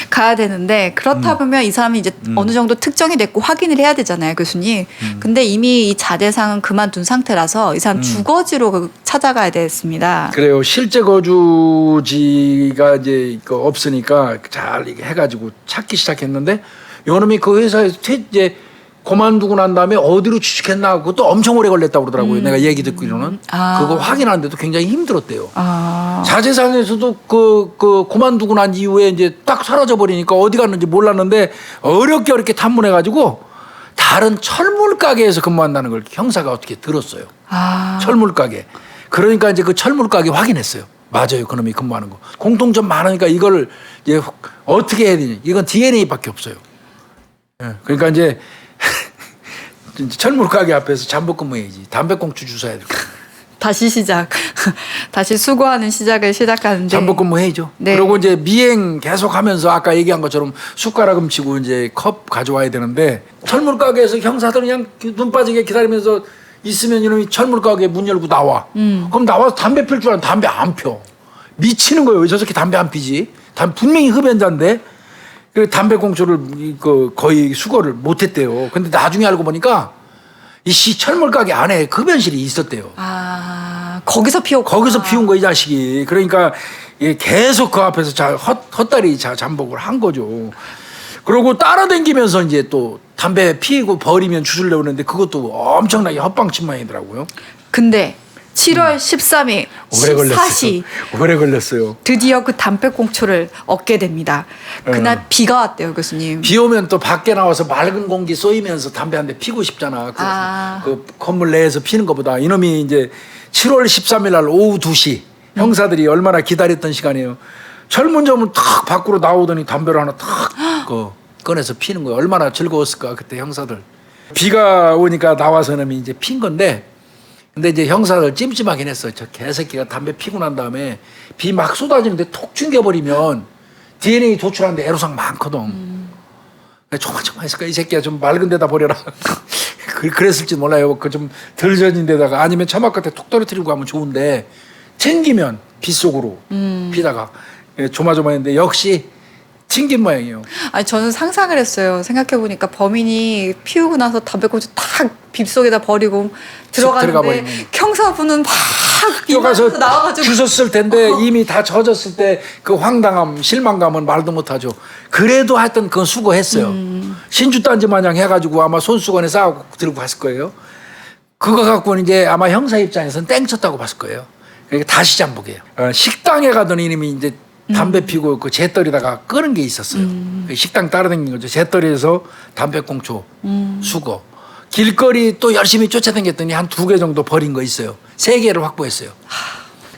가야 되는데 그렇다 보면 이 사람이 이제 어느 정도 특정이 됐고 확인을 해야 되잖아요, 교수님. 근데 이미 이 자대상은 그만둔 상태라서 이 사람 주거지로 찾아가야 됐습니다. 그래요. 실제 거주지가 이제 없으니까 잘 해가지고 찾기 시작했는데 요놈이 그 회사에서 이제 그만두고 난 다음에 어디로 취직했나 그것도 엄청 오래 걸렸다고 그러더라고요. 내가 얘기 듣기로는. 그거 확인하는데도 굉장히 힘들었대요. 자재상에서도 그만두고 난 이후에 이제 딱 사라져 버리니까 어디 갔는지 몰랐는데 어렵게 탐문해가지고 다른 철물 가게에서 근무한다는 걸 형사가 어떻게 들었어요. 철물 가게. 그러니까 이제 그 철물 가게 확인했어요. 맞아요. 그놈이 근무하는 거. 공통점 많으니까 이걸 이제 어떻게 해야 되냐. 이건 DNA밖에 없어요. 그러니까 이제 철물 가게 앞에서 잠복 근무해야지. 담배꽁초 주워야 될 거야. 다시 시작. 다시 수거하는 시작하는데. 잠복 근무해야죠. 네. 그리고 이제 미행 계속 하면서 아까 얘기한 것처럼 숟가락 훔치고 이제 컵 가져와야 되는데 철물 가게에서 형사들은 그냥 눈 빠지게 기다리면서 있으면 이놈이 철물 가게 문 열고 나와. 그럼 나와서 담배 필 줄 알았는데 담배 안 펴. 미치는 거예요. 왜 저 새끼 담배 안 피지? 분명히 흡연자인데. 그 담배꽁초를 거의 수거를 못했대요. 근데 나중에 알고 보니까 이 철물 가게 안에 흡연실이 있었대요. 거기서 피운 거 이 자식이. 그러니까 계속 그 앞에서 헛다리 잠복을 한 거죠. 그리고 따라다니면서 이제 또 담배 피우고 버리면 주술려고 했는데 그것도 엄청나게 헛방침망이더라고요. 근데 7월 13일 오래 걸렸어요. 14시 오래 걸렸어요. 드디어 그 담배꽁초를 얻게 됩니다. 그날 비가 왔대요, 교수님. 비 오면 또 밖에 나와서 맑은 공기 쏘이면서 담배 한 대 피고 싶잖아. 그 건물 내에서 피는 것보다. 이놈이 이제 7월 13일 날 오후 2시 형사들이 얼마나 기다렸던 시간이에요. 철문점을 탁 밖으로 나오더니 담배를 하나 탁 꺼내서 피는 거예요. 얼마나 즐거웠을까 그때 형사들. 비가 오니까 나와서 이놈이 이제 핀 건데 근데 이제 형사들 찜찜하긴 했어요. 저 개새끼가 담배 피고 난 다음에 비 막 쏟아지는데 톡 튕겨버리면 DNA 도출하는데 애로사항 많거든. 조마조마했을까 이 새끼야 좀 맑은 데다 버려라. 그랬을지 몰라요. 그 좀 덜 젖은 데다가 아니면 차막 끝에 톡 떨어뜨리고 가면 좋은데 튕기면 빗속으로 피다가 조마조마했는데 역시 튕긴 모양이에요. 아니 저는 상상을 했어요. 생각해 보니까 범인이 피우고 나서 담배꽁초 탁 빗속에다 버리고 들어가 들어가는데 버리는. 형사분은 막 뛰어가서 입안에서 나와가지고 주웠을 텐데 이미 다 젖었을 때 그 황당함, 실망감은 말도 못하죠. 그래도 하여튼 그건 수고했어요. 신주단지 마냥 해가지고 아마 손수건에 싸고 들고 갔을 거예요. 그거 갖고는 이제 아마 형사 입장에서는 땡쳤다고 봤을 거예요. 그러니까 다시 잠복해요. 식당에 가더니 이놈이 이제 담배 피고 그 재떨이다가 끄는 게 있었어요. 그 식당 따라다닌 거죠. 재떨이에서 담배꽁초, 수거. 길거리 또 열심히 쫓아다녔더니 한 2개 정도 버린 거 있어요. 3개를 확보했어요.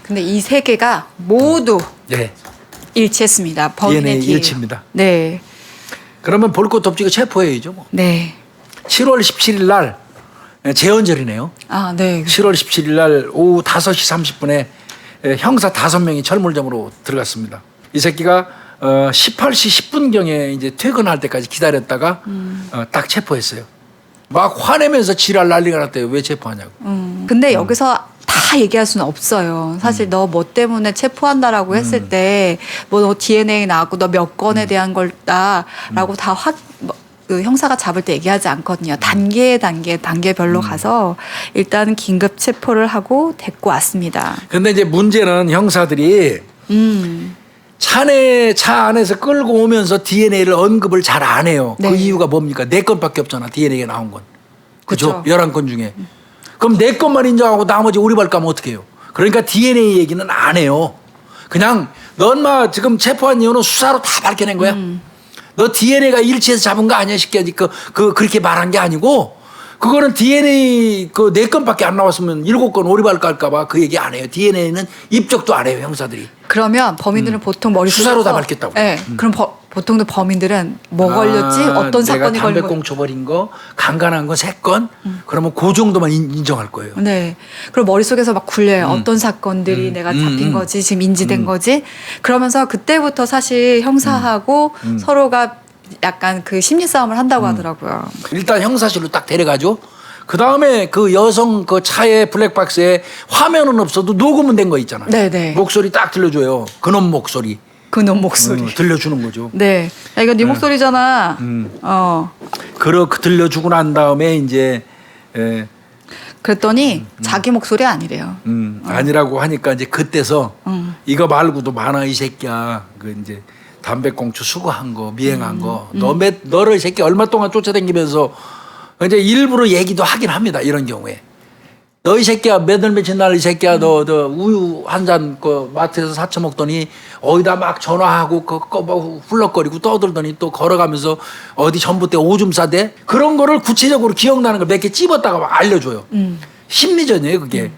근데 이 세 개가 모두 네. 일치했습니다. 범인의 DNA DNA. 일치입니다. 네. 그러면 볼 것도 없지 체포해야죠. 뭐. 네. 7월 17일 날 재헌절이네요. 아, 네. 7월 17일 날 오후 5시 30분에 형사 5명이 철물점으로 들어갔습니다. 이 새끼가 18시 10분경에 이제 퇴근할 때까지 기다렸다가 딱 체포했어요. 막 화내면서 지랄 난리가 났대요. 왜 체포하냐고. 근데 여기서 다 얘기할 수는 없어요. 사실 너 뭐 때문에 체포한다라고 했을 때 뭐 너 DNA 나왔고 너 몇 건에 대한 걸다라고 다 그 형사가 잡을 때 얘기하지 않거든요. 단계별로 가서 일단 긴급 체포를 하고 데리고 왔습니다. 근데 이제 문제는 형사들이 차 안에서 끌고 오면서 DNA를 언급을 잘 안 해요. 네. 그 이유가 뭡니까? 4건밖에 없잖아. DNA가 나온 건. 그죠? 그쵸. 11건 중에. 그럼 4건만 인정하고 나머지 오리발 까면 어떻게 해요? 그러니까 DNA 얘기는 안 해요. 그냥 넌 막 지금 체포한 이유는 수사로 다 밝혀낸 거야. 너 DNA가 일치해서 잡은 거 아니야? 쉽게 그렇게 말한 게 아니고 그거는 DNA 그 4건밖에 안 나왔으면 7건 오리발 깔까봐 그 얘기 안 해요. DNA는 입적도 안 해요. 형사들이. 그러면 범인들은 보통 머릿속에서 수사로 다 밝혔다고. 네. 그럼 보통도 범인들은 뭐 걸렸지? 어떤 사건이 내가 걸린 거? 담배꽁초 버린 거, 강간한 거 3건? 그러면 그 정도만 인정할 거예요. 네. 그럼 머릿속에서 막 굴려요. 어떤 사건들이 내가 잡힌 거지, 지금 인지된 거지. 그러면서 그때부터 사실 형사하고 서로가 약간 그 심리 싸움을 한다고 하더라고요. 일단 형사실로 딱 데려가죠. 그 다음에 그 여성 그 차에 블랙박스에 화면은 없어도 녹음은 된 거 있잖아. 네네. 목소리 딱 들려줘요. 그놈 목소리. 그놈 목소리. 들려주는 거죠. 네. 야, 이거 네 목소리잖아. 들려주고 난 다음에 이제 그랬더니 자기 목소리 아니래요. 아니라고 하니까 이제 그때서 이거 말고도 많아 이 새끼야. 그 이제 담배꽁초 수거한 거, 미행한 거. 너를 이 새끼 얼마 동안 쫓아다니면서 이제 일부러 얘기도 하긴 합니다. 이런 경우에. 너 이 새끼야 며칠 날 이 새끼야 너 우유 한 잔 그 마트에서 사쳐 먹더니 어디다 막 전화하고 뭐 훌럭거리고 떠들더니 또 걸어가면서 어디 전봇대 오줌 싸대 그런 거를 구체적으로 기억나는 걸 몇 개 찝었다가 막 알려줘요. 심리전이에요 그게.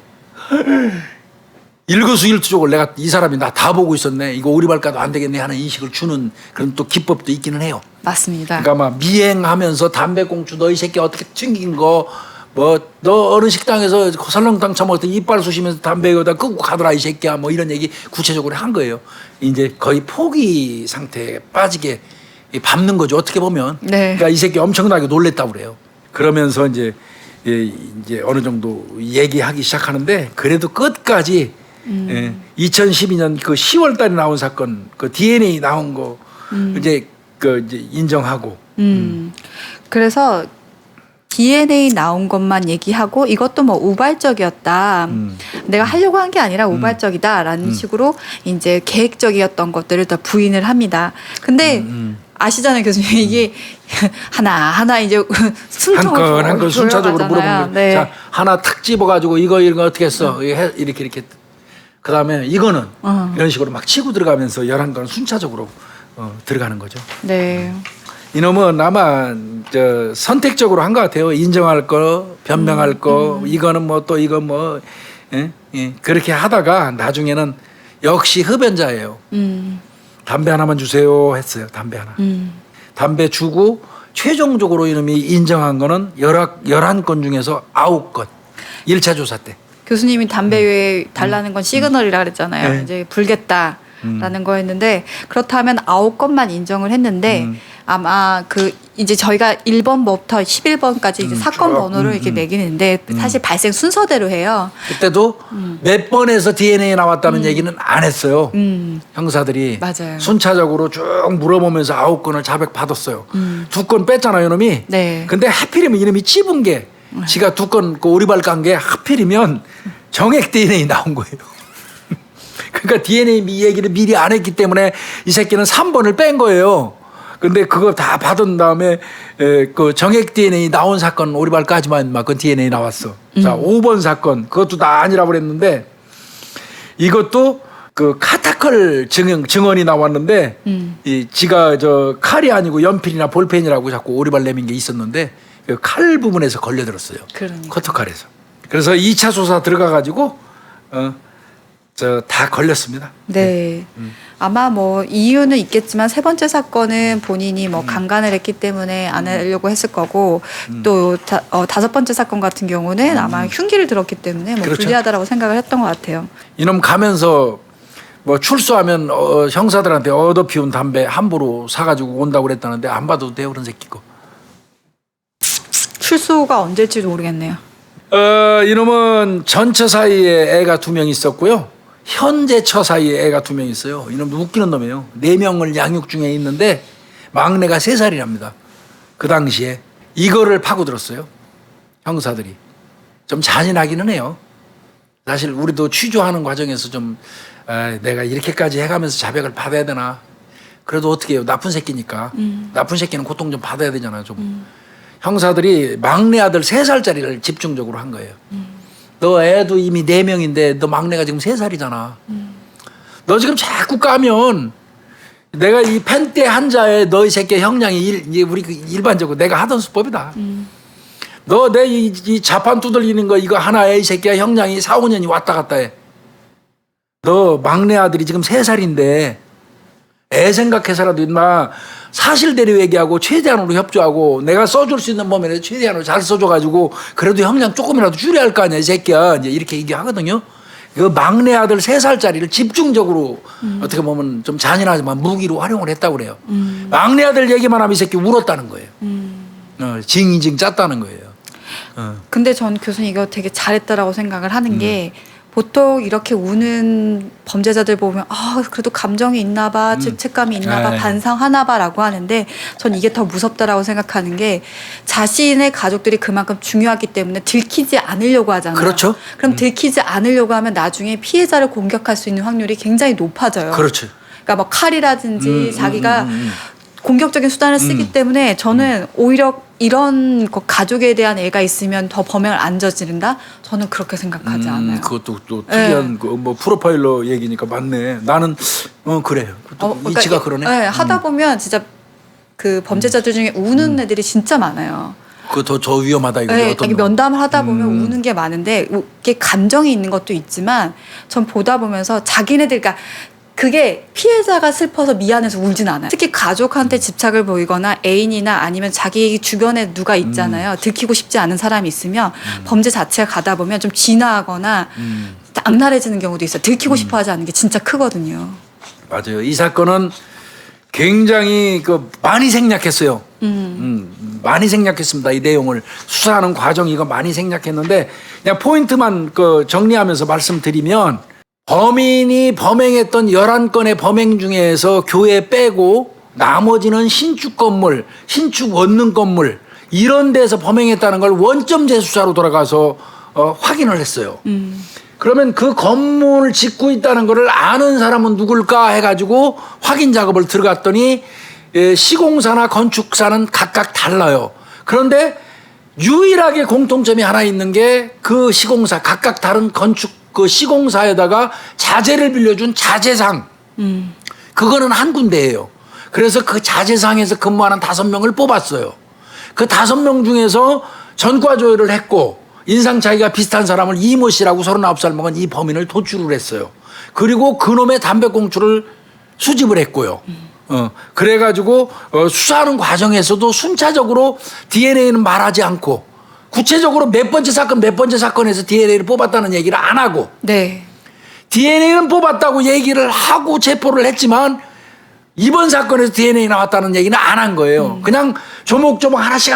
일거수일투족을 내가 이 사람이 나 다 보고 있었네. 이거 오리발가도 안 되겠네 하는 인식을 주는 그런 또 기법도 있기는 해요. 맞습니다. 그러니까 막 미행하면서 담배꽁초 너 이 새끼 어떻게 튕긴 거 뭐 너 어느 식당에서 설렁탕 처먹을 때 이빨 쑤시면서 담배 여기다 끄고 가더라 이 새끼야 뭐 이런 얘기 구체적으로 한 거예요. 이제 거의 포기 상태에 빠지게 밟는 거죠. 어떻게 보면. 네. 그러니까 이 새끼 엄청나게 놀랬다고 그래요. 그러면서 이제 어느 정도 얘기하기 시작하는데 그래도 끝까지 2012년 그 10월 달에 나온 사건 그 DNA 나온 거 이제 인정하고 그래서 DNA 나온 것만 얘기하고 이것도 뭐 우발적이었다. 내가 하려고 한 게 아니라 우발적이다라는 식으로 이제 계획적이었던 것들을 다 부인을 합니다. 근데 아시잖아요, 교수님. 이게 하나하나 이제 숨통을 한 건 순차적으로 물어보는 거예요. 네. 자, 하나 탁 집어가지고 이런 거 어떻게 했어? 이렇게. 그 다음에 이거는 이런 식으로 막 치고 들어가면서 11건 순차적으로 들어가는 거죠. 네. 이놈은 아마 선택적으로 한 것 같아요. 인정할 거, 변명할 거, 이거는 뭐 또 이거 뭐 그렇게 하다가 나중에는 역시 흡연자예요. 담배 하나만 주세요 했어요. 담배 하나. 담배 주고 최종적으로 이놈이 인정한 거는 11건 중에서 9건. 1차 조사 때. 교수님이 담배 외에 달라는 건 시그널이라 그랬잖아요. 네. 이제 불겠다. 라는 거였는데 그렇다면 9건만 인정을 했는데 아마 그 이제 저희가 1번부터 11번까지 이제 사건 번호를 이렇게 매기는데 사실 발생 순서대로 해요. 그때도 몇 번에서 DNA 나왔다는 얘기는 안 했어요. 형사들이 맞아요. 순차적으로 쭉 물어보면서 9건을 자백 받았어요. 2건 뺐잖아요, 이놈이. 네. 근데 하필이면 이놈이 찝은 게 지가 2건 그 오리발 깐 게 하필이면 정액 DNA 나온 거예요. 그러니까 DNA 얘기를 미리 안 했기 때문에 이 새끼는 3번을 뺀 거예요. 근데 그거 다 받은 다음에 그 정액 DNA 나온 사건 오리발까지만 막 그 DNA 나왔어. 자, 5번 사건 그것도 다 아니라고 그랬는데 이것도 그 카타컬 증언이 나왔는데 이 지가 저 칼이 아니고 연필이나 볼펜이라고 자꾸 오리발 내민 게 있었는데 그 칼 부분에서 걸려들었어요. 그러니까. 커터칼에서. 그래서 2차 조사 들어가 가지고 저 다 걸렸습니다. 네. 아마 뭐 이유는 있겠지만 세 번째 사건은 본인이 뭐 강간을 했기 때문에 안 하려고 했을 거고 또 다섯 번째 사건 같은 경우는 아마 흉기를 들었기 때문에 뭐 그렇죠. 불리하다라고 생각을 했던 것 같아요. 이놈 가면서 뭐 출소하면 형사들한테 얻어 피운 담배 함부로 사가지고 온다고 그랬다는데 안 봐도 돼요 그런 새끼고. 출소가 언제일지도 모르겠네요. 이놈은 전처 사이에 애가 2명 있었고요. 현재 처 사이에 애가 2명 있어요. 이놈도 웃기는 놈이에요. 4명을 양육 중에 있는데 막내가 3살이랍니다. 그 당시에 이거를 파고들었어요. 형사들이. 좀 잔인하기는 해요. 사실 우리도 취조하는 과정에서 좀 내가 이렇게까지 해가면서 자백을 받아야 되나. 그래도 어떻게 해요. 나쁜 새끼니까. 나쁜 새끼는 고통 좀 받아야 되잖아요. 좀. 형사들이 막내 아들 3살짜리를 집중적으로 한 거예요. 너 애도 이미 4명인데 너 막내가 지금 3살이잖아. 너 지금 자꾸 까면 내가 이 펜대 한자에 너희 새끼 형량이 우리 일반적으로 내가 하던 수법이다. 너 내 이 자판 두들리는 거 이거 하나에 이 새끼야 형량이 4, 5년이 왔다 갔다 해. 너 막내 아들이 지금 3살인데 애 생각해서라도 임마 사실대로 얘기하고 최대한으로 협조하고 내가 써줄 수 있는 범위에서 최대한으로 잘 써줘가지고 그래도 형량 조금이라도 줄여야 할 거 아니야 이 새끼야. 이제 이렇게 얘기하거든요. 그 막내 아들 3살짜리를 집중적으로 어떻게 보면 좀 잔인하지만 무기로 활용을 했다고 그래요. 막내 아들 얘기만 하면 이 새끼 울었다는 거예요. 징징 짰다는 거예요. 근데 전 교수님 이거 되게 잘했다라고 생각을 하는 게 보통 이렇게 우는 범죄자들 보면 그래도 감정이 있나 봐, 죄책감이 있나 봐, 반성하나 봐라고 하는데 전 이게 더 무섭다라고 생각하는 게 자신의 가족들이 그만큼 중요하기 때문에 들키지 않으려고 하잖아요. 그렇죠. 그럼 들키지 않으려고 하면 나중에 피해자를 공격할 수 있는 확률이 굉장히 높아져요. 그렇죠. 그러니까 뭐 칼이라든지 자기가 공격적인 수단을 쓰기 때문에 저는 오히려 이런 가족에 대한 애가 있으면 더 범행을 안 저지른다? 저는 그렇게 생각하지 않아요. 그것도 또 특이한 그 뭐 프로파일러 얘기니까 맞네. 나는 그래요. 그러니까 이치가 그러네. 네, 하다 보면 진짜 그 범죄자들 중에 우는 애들이 진짜 많아요. 그거 더 위험하다 이거. 네, 어떤 이게 면담을 하다 보면 우는 게 많은데 이게 감정이 있는 것도 있지만 전 보다 보면서 자기네들 그러니까 그게 피해자가 슬퍼서 미안해서 울진 않아요. 특히 가족한테 집착을 보이거나 애인이나 아니면 자기 주변에 누가 있잖아요. 들키고 싶지 않은 사람이 있으면 범죄 자체가 가다 보면 좀 진화하거나 악랄해지는 경우도 있어요. 들키고 싶어 하지 않는 게 진짜 크거든요. 맞아요. 이 사건은 굉장히 많이 생략했어요. 많이 생략했습니다. 이 내용을 수사하는 과정 이거 많이 생략했는데 그냥 포인트만 정리하면서 말씀드리면 범인이 범행했던 11건의 범행 중에서 교회 빼고 나머지는 신축 건물, 신축 원룸 건물 이런 데서 범행했다는 걸 원점 재수사로 돌아가서 확인을 했어요. 그러면 그 건물을 짓고 있다는 걸 아는 사람은 누굴까 해가지고 확인 작업을 들어갔더니 시공사나 건축사는 각각 달라요. 그런데 유일하게 공통점이 하나 있는 게 그 시공사 각각 다른 건축 그 시공사에다가 자재를 빌려준 자재상 그거는 한 군데예요. 그래서 그 자재상에서 근무하는 5명을 뽑았어요. 그 5명 중에서 전과 조회를 했고 인상 차이가 비슷한 사람을 이모 씨라고 39살 먹은 이 범인을 도출을 했어요. 그리고 그놈의 담배꽁초를 수집을 했고요. 그래가지고 수사하는 과정에서도 순차적으로 DNA는 말하지 않고 구체적으로 몇 번째 사건에서 DNA를 뽑았다는 얘기를 안 하고 네. DNA는 뽑았다고 얘기를 하고 체포를 했지만 이번 사건에서 DNA 나왔다는 얘기는 안 한 거예요. 그냥 조목조목 하나씩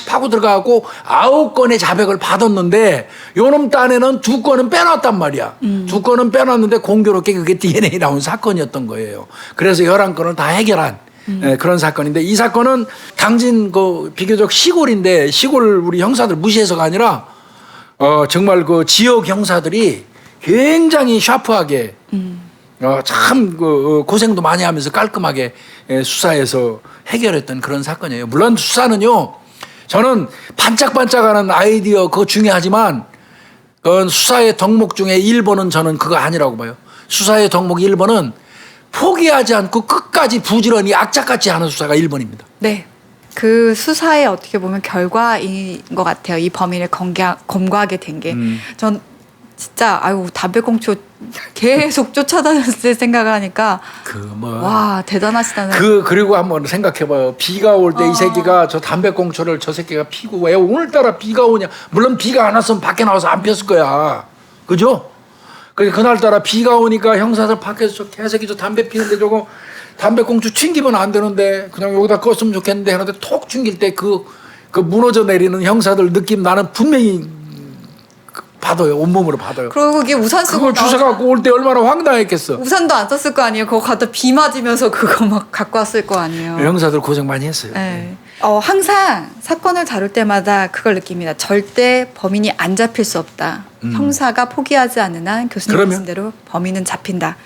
파고 들어가고 9건의 자백을 받았는데 요놈 딴에는 2건은 빼놨단 말이야. 2건은 빼놨는데 공교롭게 그게 DNA 나온 사건이었던 거예요. 그래서 11건을 다 해결한 그런 사건인데 이 사건은 당진 그 비교적 시골인데 시골 우리 형사들 무시해서가 아니라 정말 그 지역 형사들이 굉장히 샤프하게 참 고생도 많이 하면서 깔끔하게 수사해서 해결했던 그런 사건이에요. 물론 수사는요, 저는 반짝반짝하는 아이디어 그거 중요하지만 그건 수사의 덕목 중에 1번은 저는 그거 아니라고 봐요. 수사의 덕목 1번은 포기하지 않고 끝까지 부지런히 악착같이 하는 수사가 1번입니다. 네. 그 수사의 어떻게 보면 결과인 것 같아요. 이 범인을 검거하게 된 게. 전 진짜 담배꽁초 계속 쫓아다녔을 생각을 하니까 와 대단하시다는. 그리고 한번 생각해봐요. 비가 올 때 이 새끼가 저 담배꽁초를 저 새끼가 피고 왜 오늘따라 비가 오냐. 물론 비가 안 왔으면 밖에 나와서 안 폈을 거야. 그죠? 그날따라 비가 오니까 형사들 밖에서 저 개새끼 저 담배 피는데 저거 담배꽁초 튕기면 안 되는데 그냥 여기다 껐으면 좋겠는데 하는데 톡 튕길 때 그 무너져 내리는 형사들 느낌 나는 분명히 받아요. 온몸으로 받아요. 그리고 그게 우산 쓰고 그걸 주워갖고 올 때 얼마나 황당했겠어. 우산도 안 썼을 거 아니에요. 그거 갖다 비 맞으면서 그거 막 갖고 왔을 거 아니에요. 형사들 고생 많이 했어요. 네. 항상 사건을 다룰 때마다 그걸 느낍니다. 절대 범인이 안 잡힐 수 없다. 형사가 포기하지 않는 한 교수님 말씀대로 범인은 잡힌다.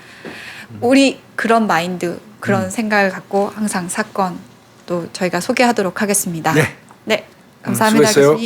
우리 그런 마인드, 그런 생각을 갖고 항상 사건 또 저희가 소개하도록 하겠습니다. 네. 네. 감사합니다. 수고했어요. 교수님.